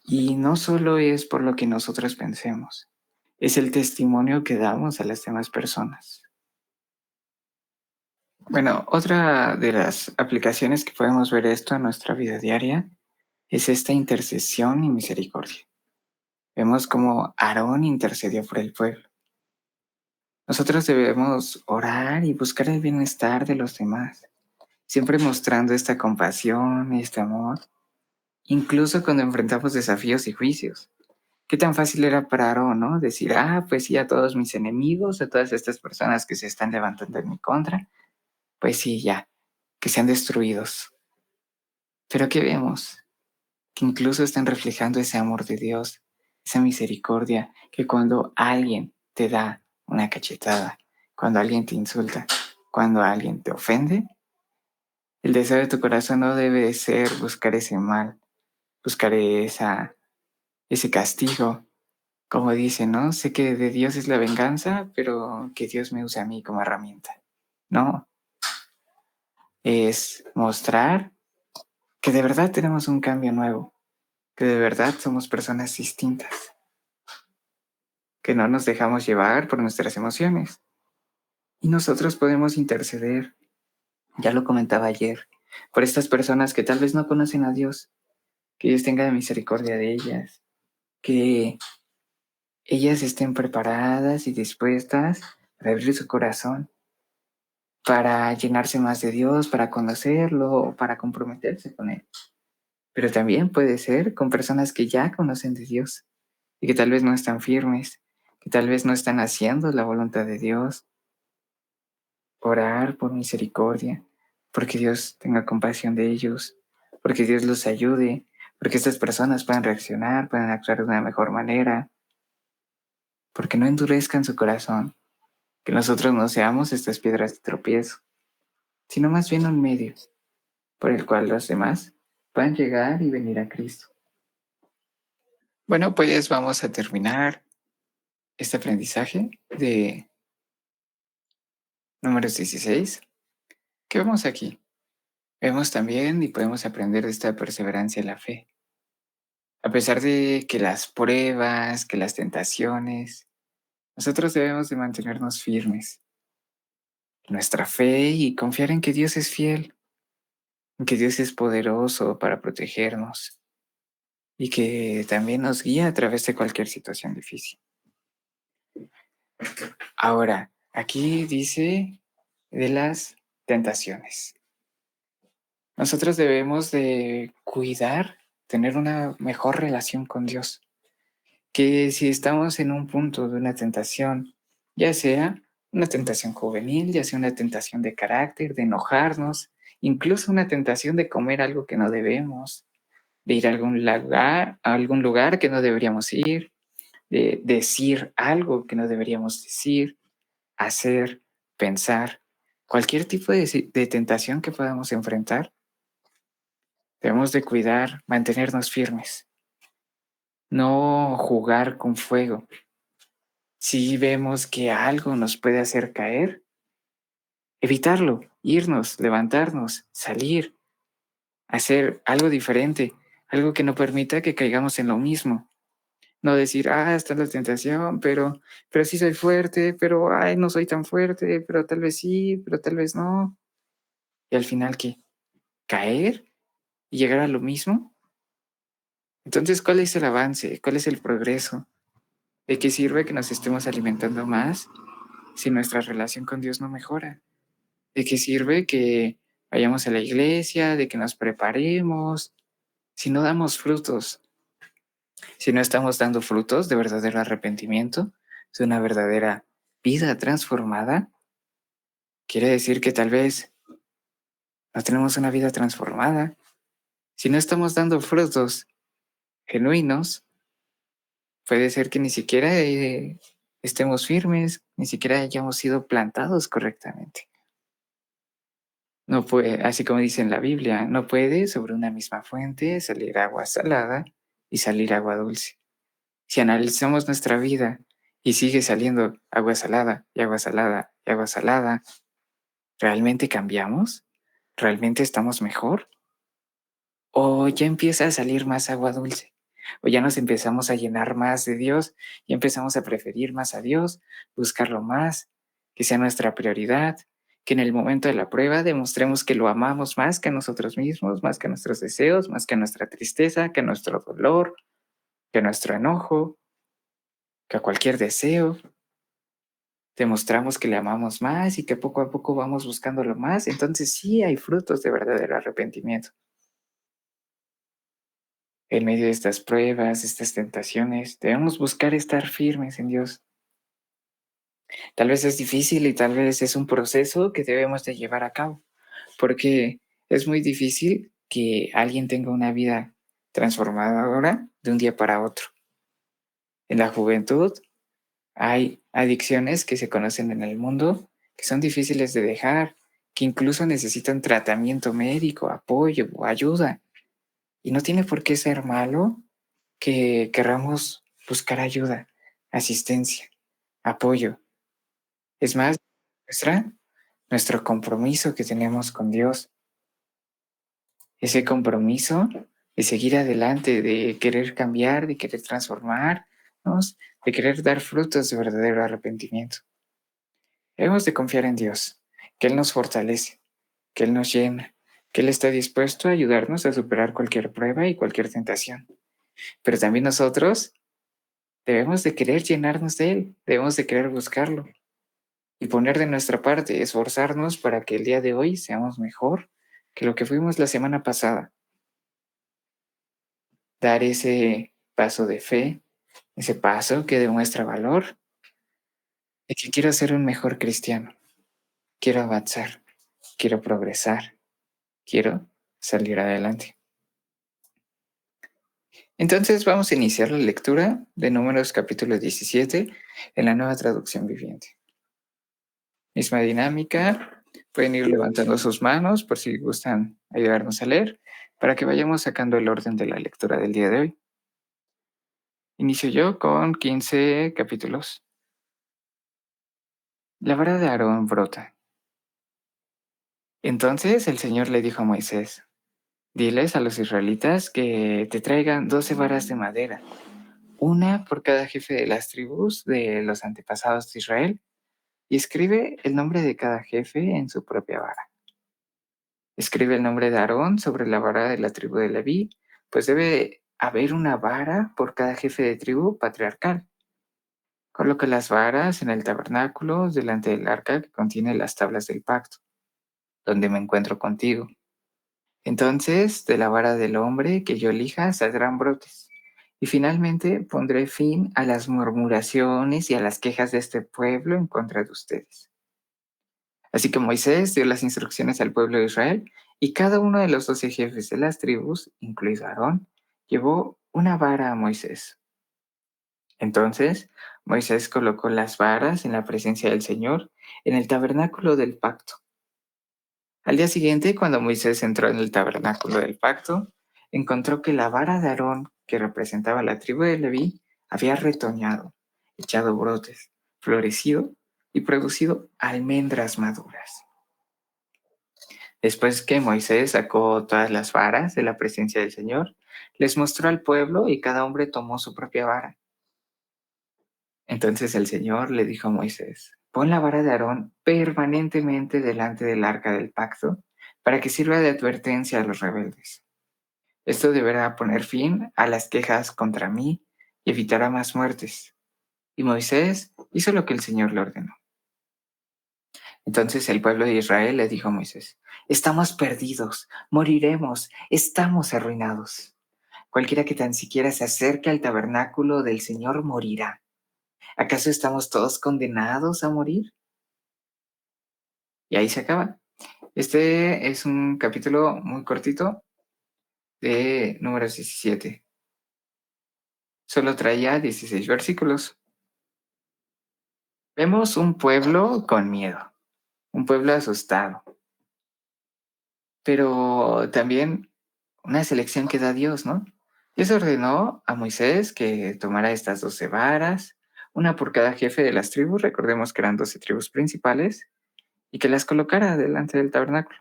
Y no solo es por lo que nosotros pensemos, es el testimonio que damos a las demás personas. Bueno, otra de las aplicaciones que podemos ver esto en nuestra vida diaria es esta intercesión y misericordia. Vemos cómo Aarón intercedió por el pueblo. Nosotros debemos orar y buscar el bienestar de los demás, siempre mostrando esta compasión y este amor, incluso cuando enfrentamos desafíos y juicios. Qué tan fácil era para Aarón, ¿no? Decir, pues sí, a todos mis enemigos, a todas estas personas que se están levantando en mi contra, pues sí, ya, que sean destruidos. Pero ¿qué vemos? Que incluso están reflejando ese amor de Dios, esa misericordia, que cuando alguien te da una cachetada, cuando alguien te insulta, cuando alguien te ofende, el deseo de tu corazón no debe ser buscar ese mal, buscar ese castigo, Como dicen, ¿no? Sé que de Dios es la venganza, pero que Dios me use a mí como herramienta. No, es mostrar que de verdad tenemos un cambio nuevo, que de verdad somos personas distintas, que no nos dejamos llevar por nuestras emociones. Y nosotros podemos interceder, ya lo comentaba ayer, por estas personas que tal vez no conocen a Dios, que Dios tenga misericordia de ellas, que ellas estén preparadas y dispuestas para abrir su corazón, para llenarse más de Dios, para conocerlo o para comprometerse con Él. Pero también puede ser con personas que ya conocen de Dios y que tal vez no están firmes, que tal vez no están haciendo la voluntad de Dios. Orar por misericordia, porque Dios tenga compasión de ellos, porque Dios los ayude, porque estas personas puedan reaccionar, puedan actuar de una mejor manera, porque no endurezcan su corazón, que nosotros no seamos estas piedras de tropiezo, sino más bien un medio por el cual los demás puedan llegar y venir a Cristo. Bueno, pues vamos a terminar este aprendizaje de números 16. ¿Qué vemos aquí? Vemos también y podemos aprender de esta perseverancia en la fe. A pesar de que las pruebas, que las tentaciones, nosotros debemos de mantenernos firmes en nuestra fe y confiar en que Dios es fiel, en que Dios es poderoso para protegernos y que también nos guía a través de cualquier situación difícil. Ahora, aquí dice de las tentaciones. Nosotros debemos de cuidar, tener una mejor relación con Dios, que si estamos en un punto de una tentación, ya sea una tentación juvenil, ya sea una tentación de carácter, de enojarnos, incluso una tentación de comer algo que no debemos, de ir a algún lugar que no deberíamos ir, de decir algo que no deberíamos decir, hacer, pensar, cualquier tipo de tentación que podamos enfrentar, debemos de cuidar, mantenernos firmes, no jugar con fuego. Si vemos que algo nos puede hacer caer, evitarlo, irnos, levantarnos, salir, hacer algo diferente, algo que no permita que caigamos en lo mismo. No decir, está la tentación, pero sí soy fuerte, pero, no soy tan fuerte, pero tal vez sí, pero tal vez no. Y al final, ¿qué? ¿Caer y llegar a lo mismo? Entonces, ¿cuál es el avance? ¿Cuál es el progreso? ¿De qué sirve que nos estemos alimentando más si nuestra relación con Dios no mejora? ¿De qué sirve que vayamos a la iglesia, de que nos preparemos, si no damos frutos, si no estamos dando frutos de verdadero arrepentimiento, de una verdadera vida transformada? Quiere decir que tal vez no tenemos una vida transformada. Si no estamos dando frutos genuinos, puede ser que ni siquiera estemos firmes, ni siquiera hayamos sido plantados correctamente. No puede, así como dice en la Biblia, no puede sobre una misma fuente salir agua salada y salir agua dulce. Si analizamos nuestra vida y sigue saliendo agua salada y agua salada y agua salada, ¿realmente cambiamos? ¿Realmente estamos mejor? ¿O ya empieza a salir más agua dulce? ¿O ya nos empezamos a llenar más de Dios y empezamos a preferir más a Dios, buscarlo más, que sea nuestra prioridad, que en el momento de la prueba demostremos que lo amamos más que a nosotros mismos, más que a nuestros deseos, más que a nuestra tristeza, que a nuestro dolor, que a nuestro enojo, que a cualquier deseo? Demostramos que le amamos más y que poco a poco vamos buscándolo más, entonces sí hay frutos de verdadero arrepentimiento. En medio de estas pruebas, estas tentaciones, debemos buscar estar firmes en Dios. Tal vez es difícil y tal vez es un proceso que debemos de llevar a cabo, porque es muy difícil que alguien tenga una vida transformadora de un día para otro. En la juventud hay adicciones que se conocen en el mundo que son difíciles de dejar, que incluso necesitan tratamiento médico, apoyo o ayuda. Y no tiene por qué ser malo que querramos buscar ayuda. asistencia, apoyo. Es más, nuestro compromiso que tenemos con Dios, ese compromiso de seguir adelante, de querer cambiar, de querer transformarnos, de querer dar frutos de verdadero arrepentimiento. Debemos de confiar en Dios, que Él nos fortalece, que Él nos llena, que Él está dispuesto a ayudarnos a superar cualquier prueba y cualquier tentación. Pero también nosotros debemos de querer llenarnos de Él, debemos de querer buscarlo y poner de nuestra parte, esforzarnos para que el día de hoy seamos mejor que lo que fuimos la semana pasada. Dar ese paso de fe, ese paso que demuestra valor, de que quiero ser un mejor cristiano, quiero avanzar, quiero progresar, quiero salir adelante. Entonces vamos a iniciar la lectura de Números capítulo 17 en la Nueva Traducción Viviente. Misma dinámica, pueden ir levantando sus manos por si gustan ayudarnos a leer, para que vayamos sacando el orden de la lectura del día de hoy. Inicio yo con 15 capítulos. La vara de Aarón brota. Entonces el Señor le dijo a Moisés: diles a los israelitas que te traigan 12 varas de madera, una por cada jefe de las tribus de los antepasados de Israel, y escribe el nombre de cada jefe en su propia vara. Escribe el nombre de Aarón sobre la vara de la tribu de Leví, pues debe haber una vara por cada jefe de tribu patriarcal. Coloca las varas en el tabernáculo delante del arca que contiene las tablas del pacto, donde me encuentro contigo. Entonces, de la vara del hombre que yo elija saldrán brotes. Y finalmente pondré fin a las murmuraciones y a las quejas de este pueblo en contra de ustedes. Así que Moisés dio las instrucciones al pueblo de Israel, y cada uno de los 12 jefes de las tribus, incluido Aarón, llevó una vara a Moisés. Entonces Moisés colocó las varas en la presencia del Señor en el tabernáculo del pacto. Al día siguiente, cuando Moisés entró en el tabernáculo del pacto, encontró que la vara de Aarón, que representaba la tribu de Leví, había retoñado, echado brotes, florecido y producido almendras maduras. Después que Moisés sacó todas las varas de la presencia del Señor, les mostró al pueblo y cada hombre tomó su propia vara. Entonces el Señor le dijo a Moisés: pon la vara de Aarón permanentemente delante del arca del pacto, para que sirva de advertencia a los rebeldes. Esto deberá poner fin a las quejas contra mí y evitará más muertes. Y Moisés hizo lo que el Señor le ordenó. Entonces el pueblo de Israel le dijo a Moisés: estamos perdidos, moriremos, estamos arruinados. Cualquiera que tan siquiera se acerque al tabernáculo del Señor morirá. ¿Acaso estamos todos condenados a morir? Y ahí se acaba. Este es un capítulo muy cortito de Números 17. Solo traía 16 versículos. Vemos un pueblo con miedo, un pueblo asustado, pero también una selección que da Dios, ¿no? Dios ordenó a Moisés que tomara estas 12 varas, una por cada jefe de las tribus, recordemos que eran 12 tribus principales, y que las colocara delante del tabernáculo.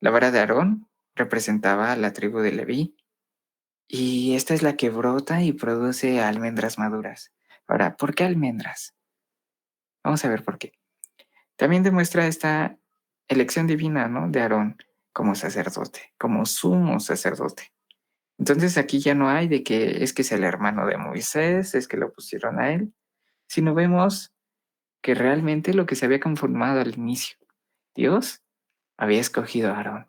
La vara de Aarón representaba a la tribu de Leví, y esta es la que brota y produce almendras maduras. Ahora, ¿por qué almendras? Vamos a ver por qué. También demuestra esta elección divina, ¿no?, de Aarón como sacerdote, como sumo sacerdote. Entonces aquí ya no hay de que es el hermano de Moisés, es que lo pusieron a él, sino vemos que realmente lo que se había conformado al inicio, Dios había escogido a Aarón.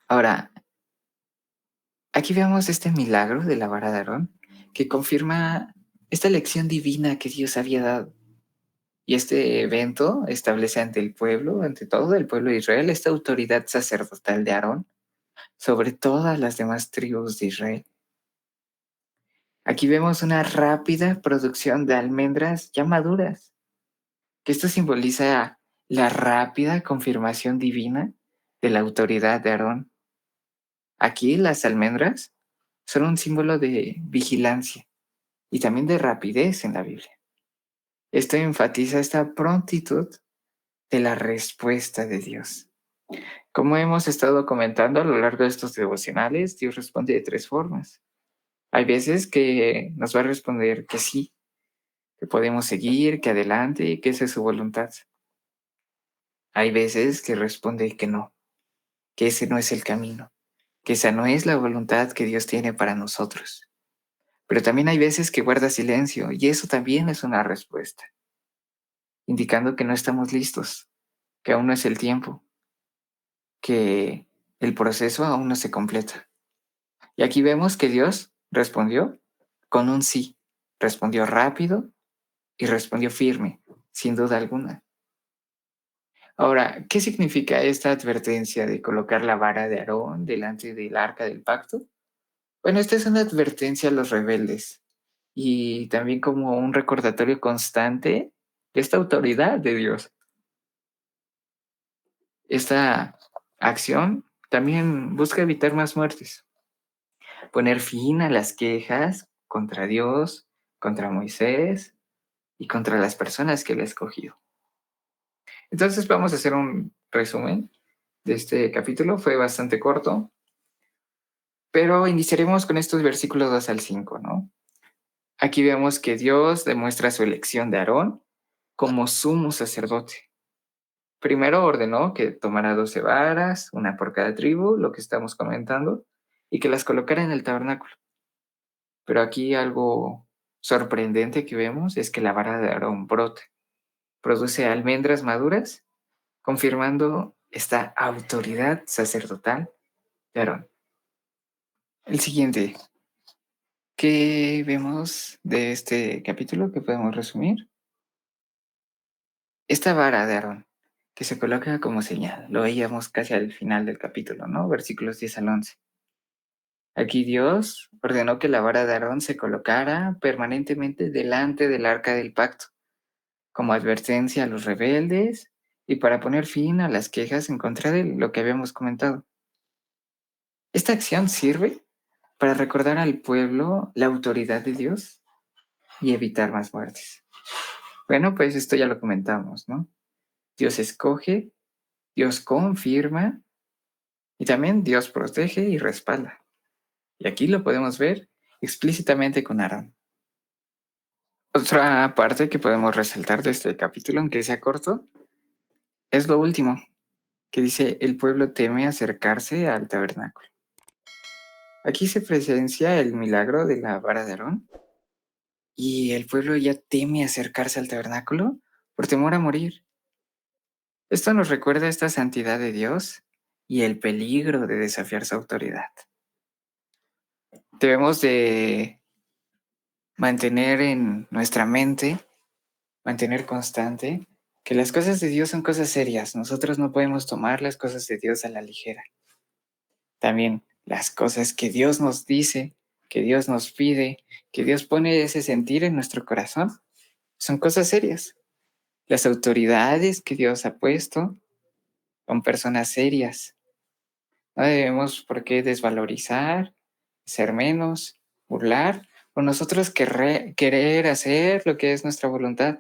Ahora, aquí vemos este milagro de la vara de Aarón que confirma esta elección divina que Dios había dado. Y este evento establece ante el pueblo, ante todo el pueblo de Israel, esta autoridad sacerdotal de Aarón sobre todas las demás tribus de Israel. Aquí vemos una rápida producción de almendras ya maduras, que esto simboliza la rápida confirmación divina de la autoridad de Aarón. Aquí las almendras son un símbolo de vigilancia y también de rapidez en la Biblia. Esto enfatiza esta prontitud de la respuesta de Dios. Como hemos estado comentando a lo largo de estos devocionales, Dios responde de tres formas. Hay veces que nos va a responder que sí, que podemos seguir, que adelante, que esa es su voluntad. Hay veces que responde que no, que ese no es el camino, que esa no es la voluntad que Dios tiene para nosotros. Pero también hay veces que guarda silencio y eso también es una respuesta, indicando que no estamos listos, que aún no es el tiempo, que el proceso aún no se completa. Y aquí vemos que Dios respondió con un sí, respondió rápido y respondió firme, sin duda alguna. Ahora, ¿qué significa esta advertencia de colocar la vara de Aarón delante del arca del pacto? Bueno, esta es una advertencia a los rebeldes y también como un recordatorio constante de esta autoridad de Dios. Esta acción también busca evitar más muertes, poner fin a las quejas contra Dios, contra Moisés y contra las personas que él ha escogido. Entonces vamos a hacer un resumen de este capítulo. Fue bastante corto, pero iniciaremos con estos versículos 2 al 5, ¿no? Aquí vemos que Dios demuestra su elección de Aarón como sumo sacerdote. Primero ordenó que tomara 12 varas, una por cada tribu, lo que estamos comentando, y que las colocara en el tabernáculo. Pero aquí algo sorprendente que vemos es que la vara de Aarón brota, produce almendras maduras, confirmando esta autoridad sacerdotal de Aarón. El siguiente, ¿qué vemos de este capítulo que podemos resumir? Esta vara de Aarón, que se coloca como señal, lo veíamos casi al final del capítulo, ¿no? Versículos 10 al 11. Aquí Dios ordenó que la vara de Aarón se colocara permanentemente delante del arca del pacto, como advertencia a los rebeldes y para poner fin a las quejas en contra de lo que habíamos comentado. Esta acción sirve para recordar al pueblo la autoridad de Dios y evitar más muertes. Bueno, pues esto ya lo comentamos, ¿no? Dios escoge, Dios confirma y también Dios protege y respalda. Y aquí lo podemos ver explícitamente con Aarón. Otra parte que podemos resaltar de este capítulo, aunque sea corto, es lo último, que dice, el pueblo teme acercarse al tabernáculo. Aquí se presencia el milagro de la vara de Aarón y el pueblo ya teme acercarse al tabernáculo por temor a morir. Esto nos recuerda esta santidad de Dios y el peligro de desafiar su autoridad. Debemos de mantener en nuestra mente, mantener constante, que las cosas de Dios son cosas serias. Nosotros no podemos tomar las cosas de Dios a la ligera. También las cosas que Dios nos dice, que Dios nos pide, que Dios pone ese sentir en nuestro corazón, son cosas serias. Las autoridades que Dios ha puesto son personas serias. No debemos por qué desvalorizar, ser menos, burlar, o nosotros querer hacer lo que es nuestra voluntad.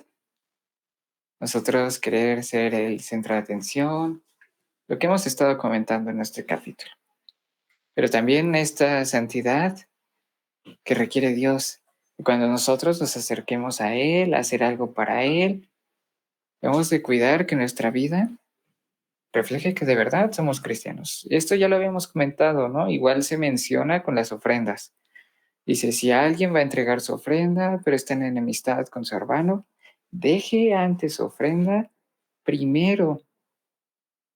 Nosotros querer ser el centro de atención, lo que hemos estado comentando en este capítulo. Pero también esta santidad que requiere Dios. Cuando nosotros nos acerquemos a Él, a hacer algo para Él, debemos de cuidar que nuestra vida refleje que de verdad somos cristianos. Esto ya lo habíamos comentado, ¿no? Igual se menciona con las ofrendas. Dice, si alguien va a entregar su ofrenda, pero está en enemistad con su hermano, deje antes su ofrenda, primero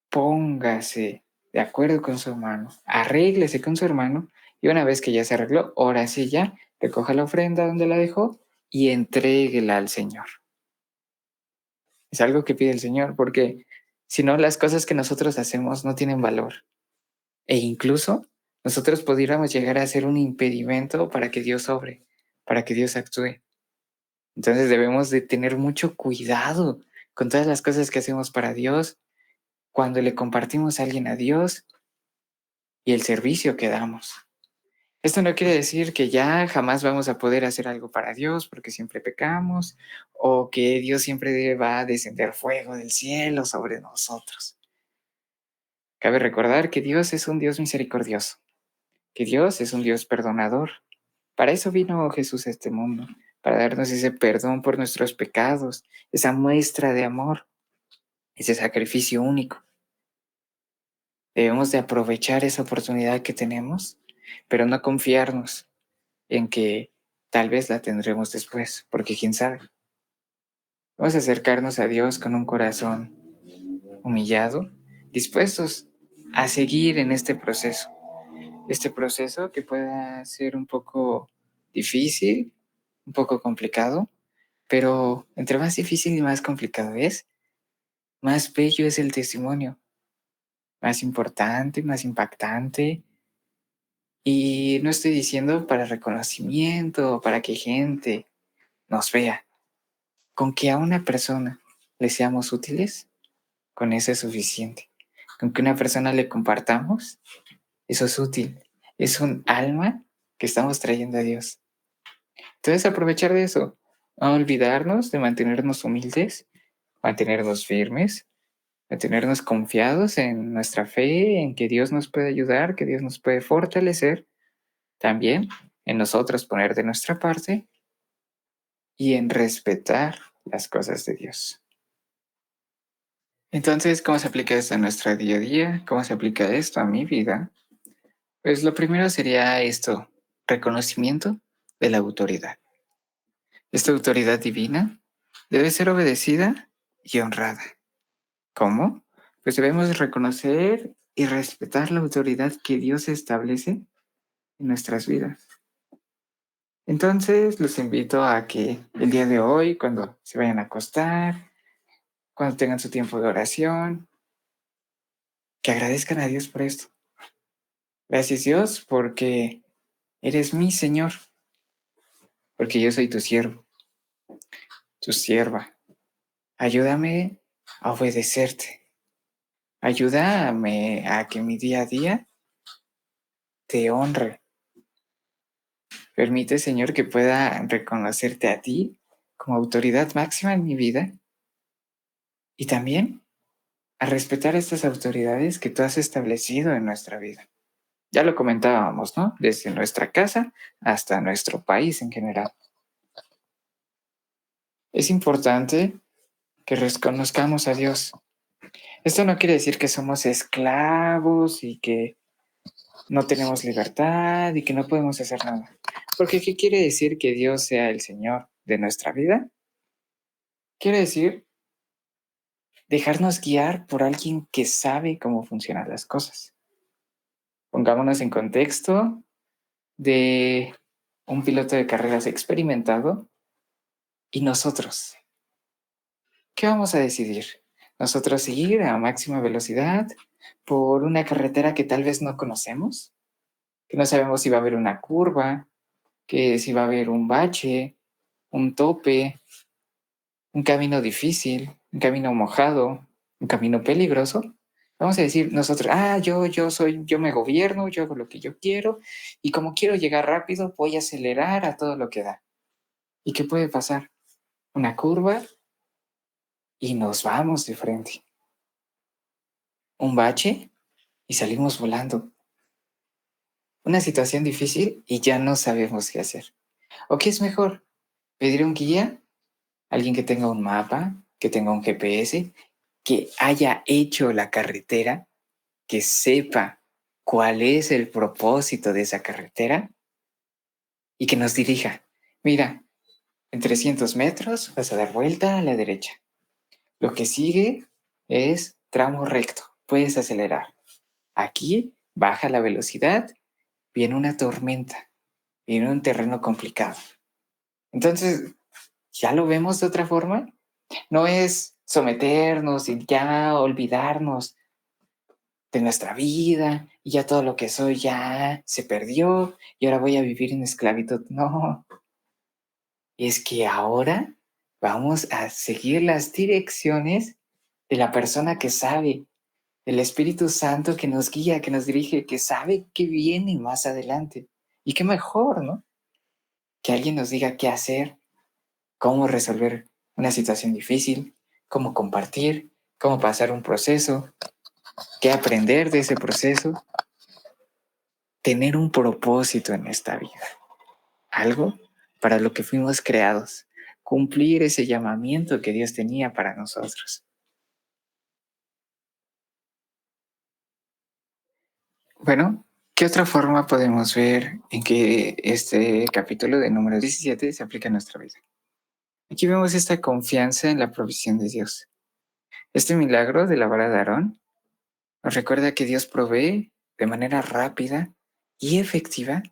póngase de acuerdo con su hermano, arréglese con su hermano, y una vez que ya se arregló, ahora sí ya, recoja la ofrenda donde la dejó y entréguela al Señor. Es algo que pide el Señor, porque si no, las cosas que nosotros hacemos no tienen valor. E incluso nosotros pudiéramos llegar a ser un impedimento para que Dios obre, para que Dios actúe. Entonces debemos de tener mucho cuidado con todas las cosas que hacemos para Dios, cuando le compartimos a alguien a Dios y el servicio que damos. Esto no quiere decir que ya jamás vamos a poder hacer algo para Dios porque siempre pecamos o que Dios siempre va a descender fuego del cielo sobre nosotros. Cabe recordar que Dios es un Dios misericordioso, que Dios es un Dios perdonador. Para eso vino Jesús a este mundo, para darnos ese perdón por nuestros pecados, esa muestra de amor, ese sacrificio único. Debemos de aprovechar esa oportunidad que tenemos, pero no confiarnos en que tal vez la tendremos después, porque quién sabe. Vamos a acercarnos a Dios con un corazón humillado, dispuestos a seguir en este proceso que pueda ser un poco difícil, un poco complicado, pero entre más difícil y más complicado es, más bello es el testimonio, más importante, más impactante. Y no estoy diciendo para reconocimiento o para que gente nos vea. Con que a una persona le seamos útiles, con eso es suficiente. Con que una persona le compartamos, eso es útil. Es un alma que estamos trayendo a Dios. Entonces aprovechar de eso, no olvidarnos de mantenernos humildes, mantenernos firmes, mantenernos confiados en nuestra fe, en que Dios nos puede ayudar, que Dios nos puede fortalecer, también en nosotros poner de nuestra parte y en respetar las cosas de Dios. Entonces, ¿cómo se aplica esto a nuestro día a día? ¿Cómo se aplica esto a mi vida? Pues lo primero sería esto, reconocimiento de la autoridad. Esta autoridad divina debe ser obedecida y honrada. ¿Cómo? Pues debemos reconocer y respetar la autoridad que Dios establece en nuestras vidas. Entonces, los invito a que el día de hoy, cuando se vayan a acostar, cuando tengan su tiempo de oración, que agradezcan a Dios por esto. Gracias Dios porque eres mi Señor, porque yo soy tu siervo, tu sierva. Ayúdame a obedecerte. Ayúdame a que mi día a día te honre. Permite, Señor, que pueda reconocerte a ti como autoridad máxima en mi vida y también a respetar estas autoridades que tú has establecido en nuestra vida. Ya lo comentábamos, ¿no? Desde nuestra casa hasta nuestro país en general. Es importante que reconozcamos a Dios. Esto no quiere decir que somos esclavos y que no tenemos libertad y que no podemos hacer nada. Porque ¿qué quiere decir que Dios sea el Señor de nuestra vida? Quiere decir dejarnos guiar por alguien que sabe cómo funcionan las cosas. Pongámonos en contexto de un piloto de carreras experimentado y nosotros. ¿Qué vamos a decidir? ¿Nosotros seguir a máxima velocidad por una carretera que tal vez no conocemos? Que no sabemos si va a haber una curva, que si va a haber un bache, un tope, un camino difícil, un camino mojado, un camino peligroso. Vamos a decir nosotros, yo me gobierno, yo hago lo que yo quiero y como quiero llegar rápido, voy a acelerar a todo lo que da. ¿Y qué puede pasar? Una curva y nos vamos de frente. Un bache y salimos volando. Una situación difícil y ya no sabemos qué hacer. ¿O qué es mejor? ¿Pedir un guía? Alguien que tenga un mapa, que tenga un GPS, que haya hecho la carretera, que sepa cuál es el propósito de esa carretera y que nos dirija. Mira, en 300 metros vas a dar vuelta a la derecha. Lo que sigue es tramo recto. Puedes acelerar. Aquí baja la velocidad, viene una tormenta, viene un terreno complicado. Entonces, ¿ya lo vemos de otra forma? No es someternos y ya olvidarnos de nuestra vida y ya todo lo que soy ya se perdió y ahora voy a vivir en esclavitud. No, es que ahora vamos a seguir las direcciones de la persona que sabe, del Espíritu Santo que nos guía, que nos dirige, que sabe qué viene más adelante. Y qué mejor, ¿no? Que alguien nos diga qué hacer, cómo resolver una situación difícil, cómo compartir, cómo pasar un proceso, qué aprender de ese proceso, tener un propósito en esta vida, algo para lo que fuimos creados, cumplir ese llamamiento que Dios tenía para nosotros. Bueno, ¿qué otra forma podemos ver en que este capítulo de número 17 se aplica a nuestra vida? Aquí vemos esta confianza en la provisión de Dios. Este milagro de la vara de Aarón nos recuerda que Dios provee de manera rápida y efectiva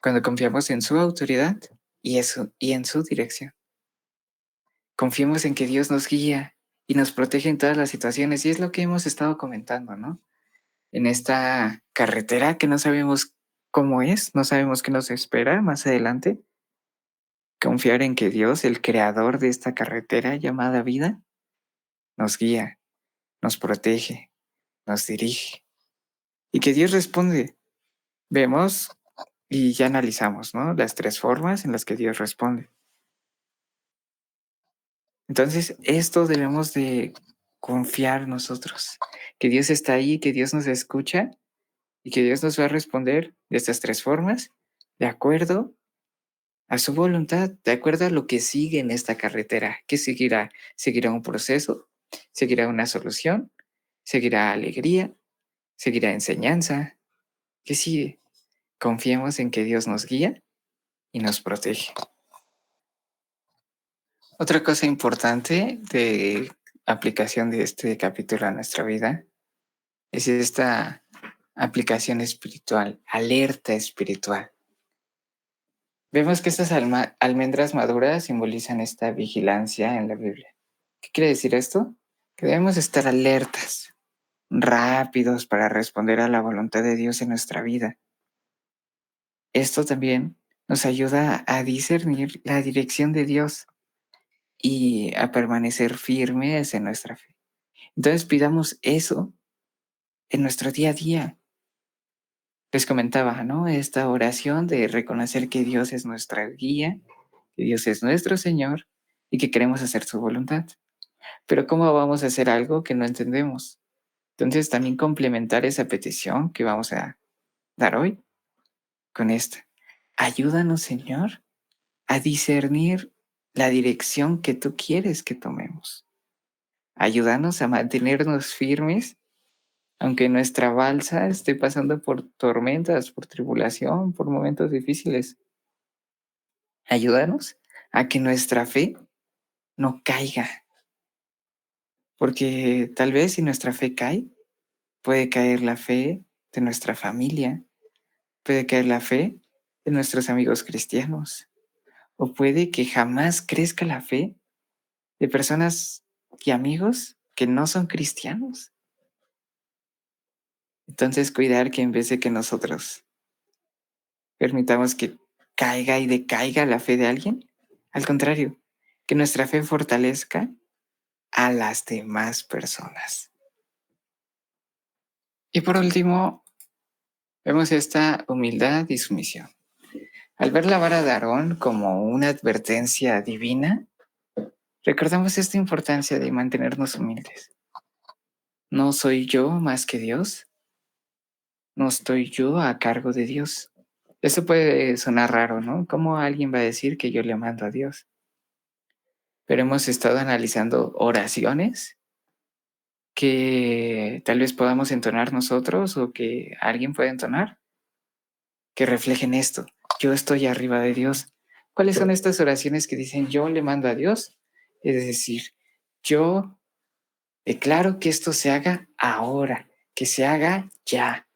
cuando confiamos en su autoridad y en su dirección. Confiemos en que Dios nos guía y nos protege en todas las situaciones, y es lo que hemos estado comentando, ¿no? En esta carretera que no sabemos cómo es, no sabemos qué nos espera más adelante. Confiar en que Dios, el creador de esta carretera llamada vida, nos guía, nos protege, nos dirige, y que Dios responde. Vemos y ya analizamos, ¿no? Las tres formas en las que Dios responde. Entonces, esto debemos de confiar nosotros, que Dios está ahí, que Dios nos escucha y que Dios nos va a responder de estas tres formas, de acuerdo a su voluntad, de acuerdo a lo que sigue en esta carretera. ¿Qué seguirá? ¿Seguirá un proceso? ¿Seguirá una solución? ¿Seguirá alegría? ¿Seguirá enseñanza? ¿Qué sigue? Confiemos en que Dios nos guía y nos protege. Otra cosa importante de aplicación de este capítulo a nuestra vida es esta aplicación espiritual, alerta espiritual. Vemos que estas almendras maduras simbolizan esta vigilancia en la Biblia. ¿Qué quiere decir esto? Que debemos estar alertas, rápidos para responder a la voluntad de Dios en nuestra vida. Esto también nos ayuda a discernir la dirección de Dios y a permanecer firmes en nuestra fe. Entonces pidamos eso en nuestro día a día. Les comentaba, ¿no? Esta oración de reconocer que Dios es nuestra guía, que Dios es nuestro Señor y que queremos hacer su voluntad. Pero ¿cómo vamos a hacer algo que no entendemos? Entonces también complementar esa petición que vamos a dar hoy con esta. Ayúdanos, Señor, a discernir la dirección que tú quieres que tomemos. Ayúdanos a mantenernos firmes aunque nuestra balsa esté pasando por tormentas, por tribulación, por momentos difíciles. Ayúdanos a que nuestra fe no caiga, porque tal vez si nuestra fe cae, puede caer la fe de nuestra familia, puede caer la fe de nuestros amigos cristianos, o puede que jamás crezca la fe de personas y amigos que no son cristianos. Entonces, cuidar que en vez de que nosotros permitamos que caiga y decaiga la fe de alguien. Al contrario, que nuestra fe fortalezca a las demás personas. Y por último, vemos esta humildad y sumisión. Al ver la vara de Aarón como una advertencia divina, recordamos esta importancia de mantenernos humildes. No soy yo más que Dios, no estoy yo a cargo de Dios. Eso puede sonar raro, ¿no? ¿Cómo alguien va a decir que yo le mando a Dios? Pero hemos estado analizando oraciones que tal vez podamos entonar nosotros o que alguien pueda entonar, que reflejen esto. Yo estoy arriba de Dios. ¿Cuáles son estas oraciones que dicen yo le mando a Dios? Es decir, yo declaro que esto se haga ahora, que se haga ya.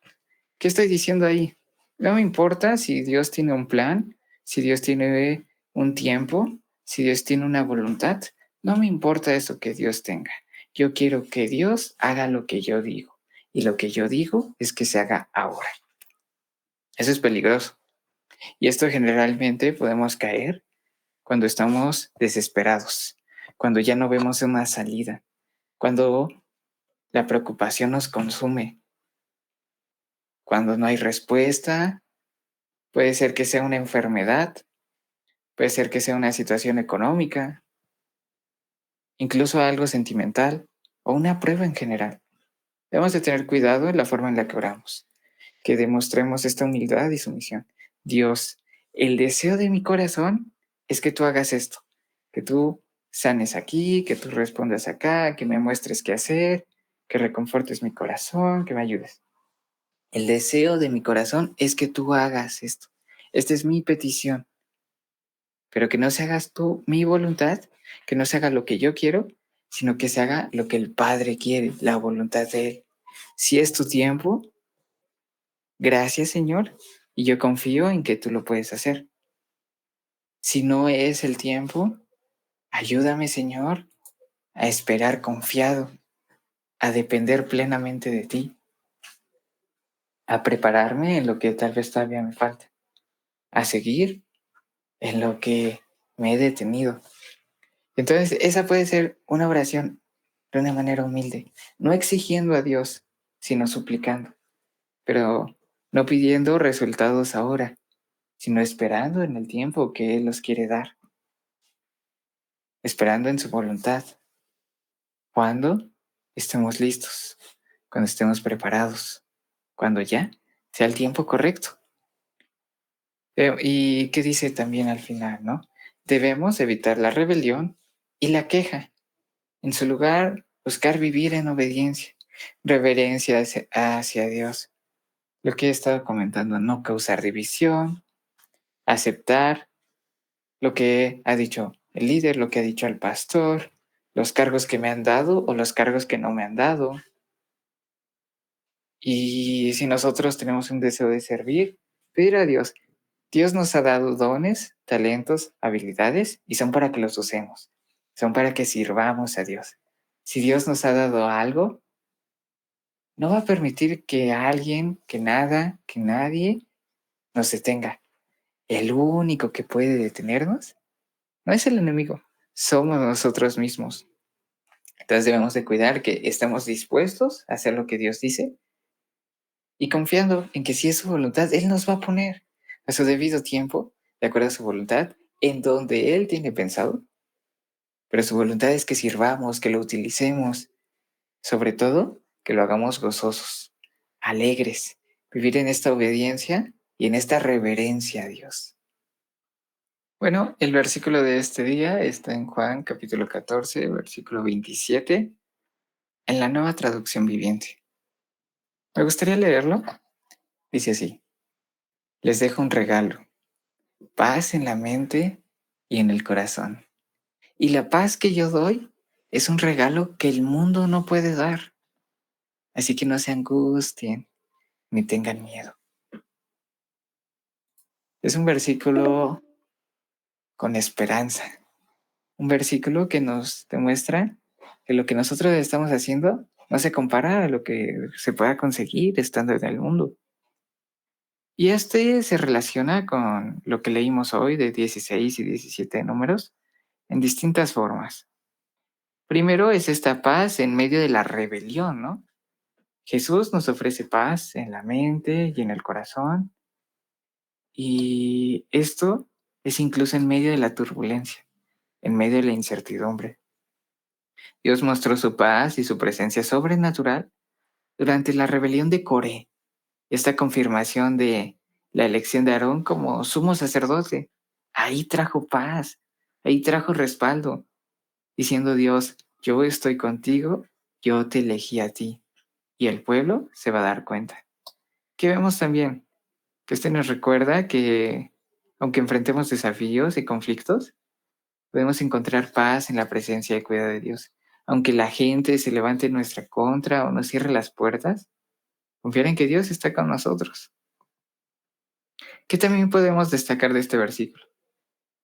¿Qué estoy diciendo ahí? No me importa si Dios tiene un plan, si Dios tiene un tiempo, si Dios tiene una voluntad. No me importa eso que Dios tenga. Yo quiero que Dios haga lo que yo digo. Y lo que yo digo es que se haga ahora. Eso es peligroso. Y esto generalmente podemos caer cuando estamos desesperados, cuando ya no vemos una salida, cuando la preocupación nos consume, cuando no hay respuesta Puede ser que sea una enfermedad, puede ser que sea una situación económica, incluso algo sentimental o una prueba en general. Debemos de tener cuidado en la forma en la que oramos, que demostremos esta humildad y sumisión. Dios, el deseo de mi corazón es que tú hagas esto, que tú sanes aquí, que tú respondas acá, que me muestres qué hacer, que reconfortes mi corazón, que me ayudes. El deseo de mi corazón es que tú hagas esto. Esta es mi petición, pero que no se hagas tú mi voluntad, que no se haga lo que yo quiero, sino que se haga lo que el Padre quiere, la voluntad de Él. Si es tu tiempo, gracias Señor, y yo confío en que tú lo puedes hacer. Si no es el tiempo, ayúdame Señor a esperar confiado, a depender plenamente de ti, a prepararme en lo que tal vez todavía me falta, a seguir en lo que me he detenido. Entonces, esa puede ser una oración de una manera humilde, no exigiendo a Dios, sino suplicando, pero no pidiendo resultados ahora, sino esperando en el tiempo que Él los quiere dar, esperando en su voluntad, cuando estemos listos, cuando estemos preparados, cuando ya sea el tiempo correcto. ¿Y qué dice también al final, no? Debemos evitar la rebelión y la queja. En su lugar, buscar vivir en obediencia, reverencia hacia Dios. Lo que he estado comentando, no causar división, aceptar lo que ha dicho el líder, lo que ha dicho el pastor, los cargos que me han dado o los cargos que no me han dado. Y si nosotros tenemos un deseo de servir, pedir a Dios. Dios nos ha dado dones, talentos, habilidades y son para que los usemos. Son para que sirvamos a Dios. Si Dios nos ha dado algo, no va a permitir que alguien, que nada, que nadie nos detenga. El único que puede detenernos no es el enemigo, somos nosotros mismos. Entonces debemos de cuidar que estamos dispuestos a hacer lo que Dios dice y confiando en que si es su voluntad, Él nos va a poner a su debido tiempo, de acuerdo a su voluntad, en donde Él tiene pensado. Pero su voluntad es que sirvamos, que lo utilicemos, sobre todo que lo hagamos gozosos, alegres, vivir en esta obediencia y en esta reverencia a Dios. Bueno, el versículo de este día está en Juan capítulo 14, versículo 27, en la Nueva Traducción Viviente. Me gustaría leerlo. Dice así: les dejo un regalo, paz en la mente y en el corazón. Y la paz que yo doy es un regalo que el mundo no puede dar. Así que no se angustien ni tengan miedo. Es un versículo con esperanza, un versículo que nos demuestra que lo que nosotros estamos haciendo no se compara a lo que se pueda conseguir estando en el mundo. Y este se relaciona con lo que leímos hoy de 16 y 17 números en distintas formas. Primero es esta paz en medio de la rebelión, ¿no? Jesús nos ofrece paz en la mente y en el corazón, y esto es incluso en medio de la turbulencia, en medio de la incertidumbre. Dios mostró su paz y su presencia sobrenatural durante la rebelión de Coré, esta confirmación de la elección de Aarón como sumo sacerdote. Ahí trajo paz, ahí trajo respaldo, diciendo Dios, yo estoy contigo, yo te elegí a ti, y el pueblo se va a dar cuenta. ¿Qué vemos también? Que este nos recuerda que, aunque enfrentemos desafíos y conflictos, podemos encontrar paz en la presencia y cuidado de Dios. Aunque la gente se levante en nuestra contra o nos cierre las puertas, confiar en que Dios está con nosotros. ¿Qué también podemos destacar de este versículo?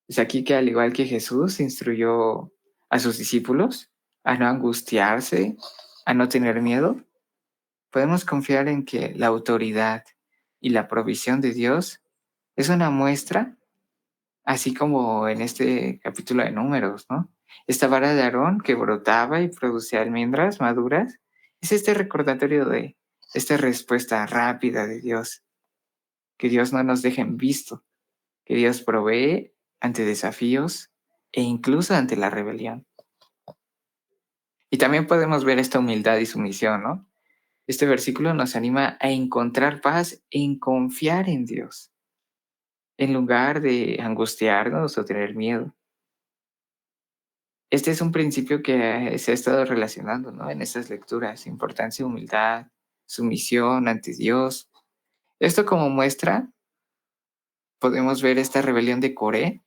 Es aquí que, al igual que Jesús instruyó a sus discípulos a no angustiarse, a no tener miedo, podemos confiar en que la autoridad y la provisión de Dios es una muestra, así como en este capítulo de Números, ¿no? Esta vara de Aarón que brotaba y producía almendras maduras es este recordatorio de esta respuesta rápida de Dios. que Dios no nos deje en visto, que Dios provee ante desafíos e incluso ante la rebelión. Y también podemos ver esta humildad y sumisión, ¿no? Este versículo nos anima a encontrar paz en confiar en Dios, en lugar de angustiarnos o tener miedo. Este es un principio que se ha estado relacionando, ¿no? En estas lecturas, importancia de humildad, sumisión ante Dios. Esto como muestra, podemos ver esta rebelión de Coré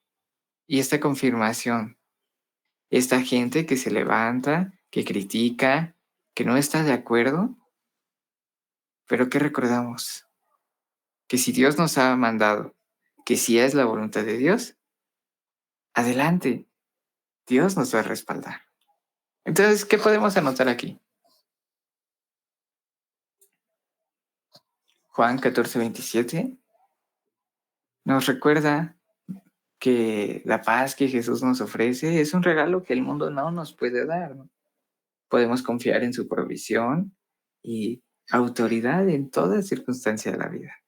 y esta confirmación. Esta gente que se levanta, que critica, que no está de acuerdo, pero que recordamos que si Dios nos ha mandado, que si es la voluntad de Dios, adelante, Dios nos va a respaldar. Entonces, ¿qué podemos anotar aquí? Juan 14:27 nos recuerda que la paz que Jesús nos ofrece es un regalo que el mundo no nos puede dar, ¿no? Podemos confiar en su provisión y autoridad en toda circunstancia de la vida.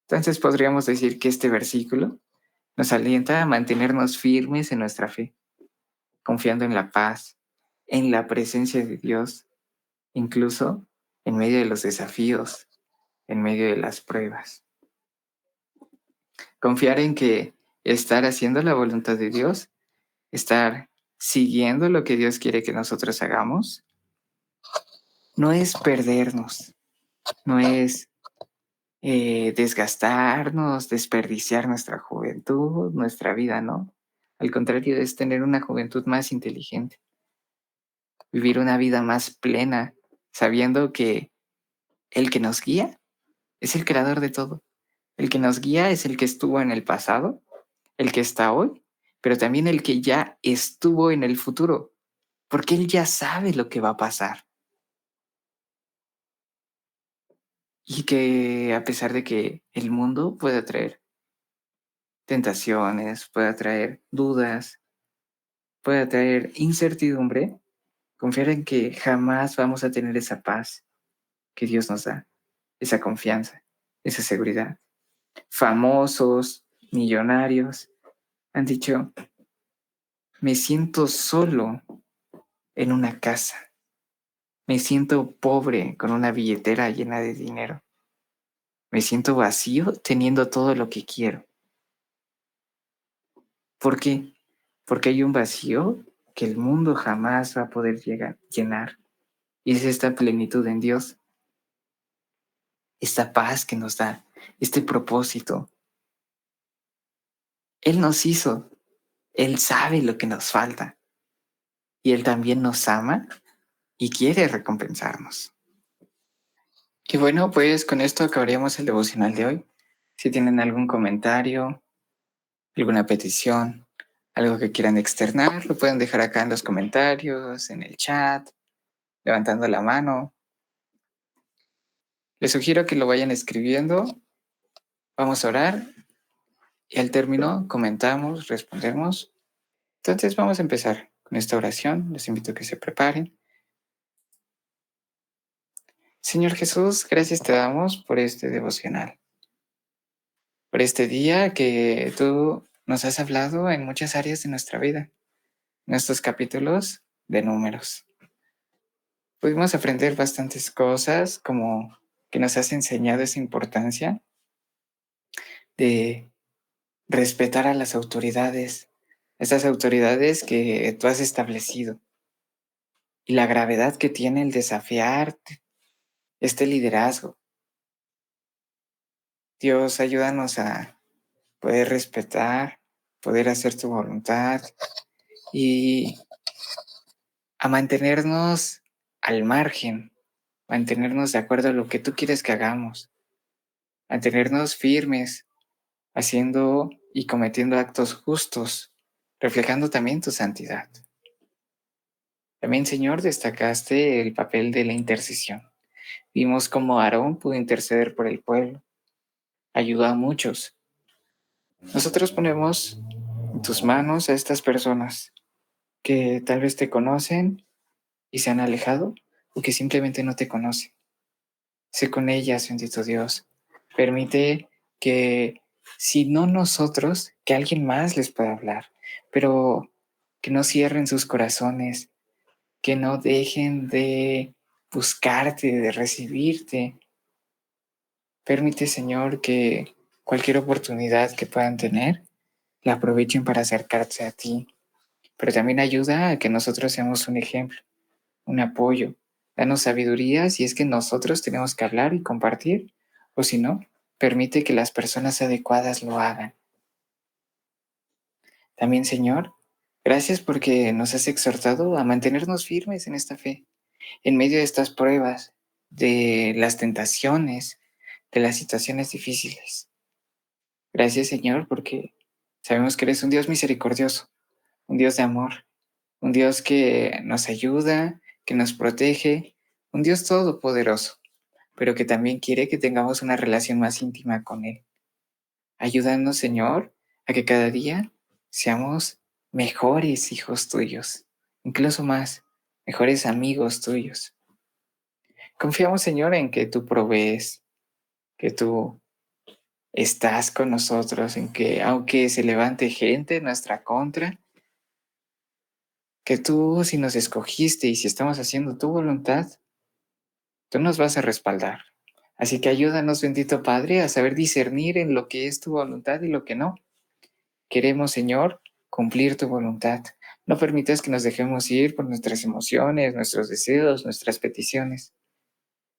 Entonces podríamos decir que este versículo nos alienta a mantenernos firmes en nuestra fe, confiando en la paz, en la presencia de Dios, incluso en medio de los desafíos, en medio de las pruebas. Confiar en que estar haciendo la voluntad de Dios, estar siguiendo lo que Dios quiere que nosotros hagamos, no es perdernos, no es desgastarnos, desperdiciar nuestra juventud, nuestra vida, ¿no? Al contrario, es tener una juventud más inteligente, vivir una vida más plena, sabiendo que el que nos guía es el creador de todo. El que nos guía es el que estuvo en el pasado, el que está hoy, pero también el que ya estuvo en el futuro, porque él ya sabe lo que va a pasar. Y que a pesar de que el mundo pueda traer tentaciones, pueda traer dudas, pueda traer incertidumbre, confiar en que jamás vamos a tener esa paz que Dios nos da, esa confianza, esa seguridad. Famosos, millonarios, han dicho, me siento solo en una casa, me siento pobre con una billetera llena de dinero, me siento vacío teniendo todo lo que quiero. ¿Por qué? Porque hay un vacío que el mundo jamás va a poder llenar. Y es esta plenitud en Dios, esta paz que nos da, este propósito. Él nos hizo, Él sabe lo que nos falta y Él también nos ama y quiere recompensarnos. Y bueno, pues con esto acabaríamos el devocional de hoy. Si tienen algún comentario, alguna petición, algo que quieran externar, lo pueden dejar acá en los comentarios, en el chat, levantando la mano. Les sugiero que lo vayan escribiendo. Vamos a orar y al término comentamos, respondemos. Entonces vamos a empezar con esta oración. Les invito a que se preparen. Señor Jesús, gracias te damos por este devocional, por este día que tú nos has hablado en muchas áreas de nuestra vida, en estos capítulos de Números. Pudimos aprender bastantes cosas, como que nos has enseñado esa importancia de respetar a las autoridades, estas autoridades que tú has establecido, y la gravedad que tiene el desafiar este liderazgo. Dios, ayúdanos a poder respetar, poder hacer tu voluntad y a mantenernos al margen, mantenernos de acuerdo a lo que tú quieres que hagamos, mantenernos firmes, haciendo y cometiendo actos justos, reflejando también tu santidad. También, Señor, destacaste el papel de la intercesión. Vimos cómo Aarón pudo interceder por el pueblo, ayudó a muchos. Nosotros ponemos en tus manos a estas personas que tal vez te conocen y se han alejado o que simplemente no te conocen. Sé con ellas, bendito Dios. Permite que si no nosotros, que alguien más les pueda hablar, pero que no cierren sus corazones, que no dejen de buscarte, de recibirte. Permite, Señor, que cualquier oportunidad que puedan tener, la aprovechen para acercarse a ti, pero también ayuda a que nosotros seamos un ejemplo, un apoyo. Danos sabiduría si es que nosotros tenemos que hablar y compartir, o si no, permite que las personas adecuadas lo hagan. También, Señor, gracias porque nos has exhortado a mantenernos firmes en esta fe, en medio de estas pruebas, de las tentaciones, de las situaciones difíciles. Gracias, Señor, porque sabemos que eres un Dios misericordioso, un Dios de amor, un Dios que nos ayuda, que nos protege, un Dios todopoderoso, pero que también quiere que tengamos una relación más íntima con Él. Ayúdanos, Señor, a que cada día seamos mejores hijos tuyos, incluso más, mejores amigos tuyos. Confiamos, Señor, en que tú provees, que tú estás con nosotros, en que aunque se levante gente en nuestra contra, que tú si nos escogiste y si estamos haciendo tu voluntad, tú nos vas a respaldar. Así que ayúdanos, bendito Padre, a saber discernir en lo que es tu voluntad y lo que no. Queremos, Señor, cumplir tu voluntad. No permitas que nos dejemos ir por nuestras emociones, nuestros deseos, nuestras peticiones,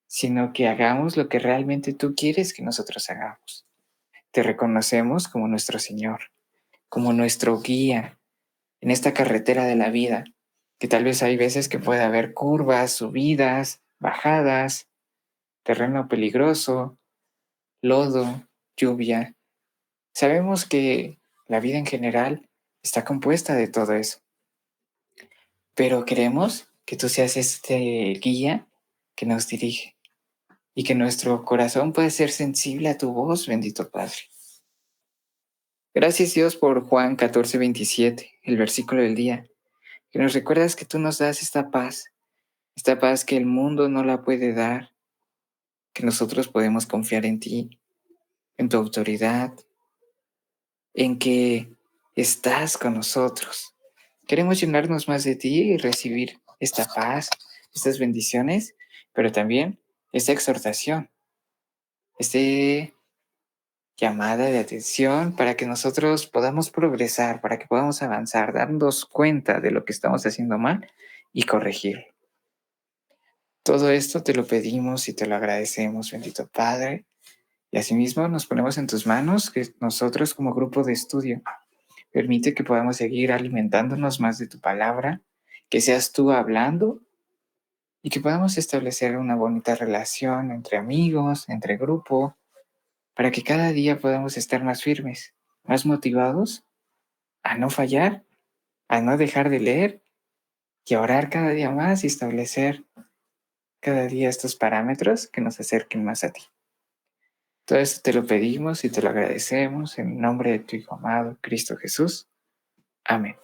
sino que hagamos lo que realmente tú quieres que nosotros hagamos. Te reconocemos como nuestro Señor, como nuestro guía en esta carretera de la vida, que tal vez hay veces que puede haber curvas, subidas, bajadas, terreno peligroso, lodo, lluvia. Sabemos que la vida en general está compuesta de todo eso, pero queremos que tú seas este guía que nos dirige y que nuestro corazón pueda ser sensible a tu voz, bendito Padre. Gracias Dios por Juan 14:27, el versículo del día, que nos recuerdas que tú nos das esta paz que el mundo no la puede dar, que nosotros podemos confiar en ti, en tu autoridad, en que estás con nosotros. Queremos llenarnos más de ti y recibir esta paz, estas bendiciones, pero también esta exhortación, este llamada de atención para que nosotros podamos progresar, para que podamos avanzar, darnos cuenta de lo que estamos haciendo mal y corregir. Todo esto te lo pedimos y te lo agradecemos, bendito Padre. Y asimismo nos ponemos en tus manos, que nosotros como grupo de estudio, permite que podamos seguir alimentándonos más de tu palabra, que seas tú hablando y que podamos establecer una bonita relación entre amigos, entre grupo, para que cada día podamos estar más firmes, más motivados a no fallar, a no dejar de leer y a orar cada día más y establecer cada día estos parámetros que nos acerquen más a ti. Todo esto te lo pedimos y te lo agradecemos en nombre de tu Hijo amado, Cristo Jesús. Amén.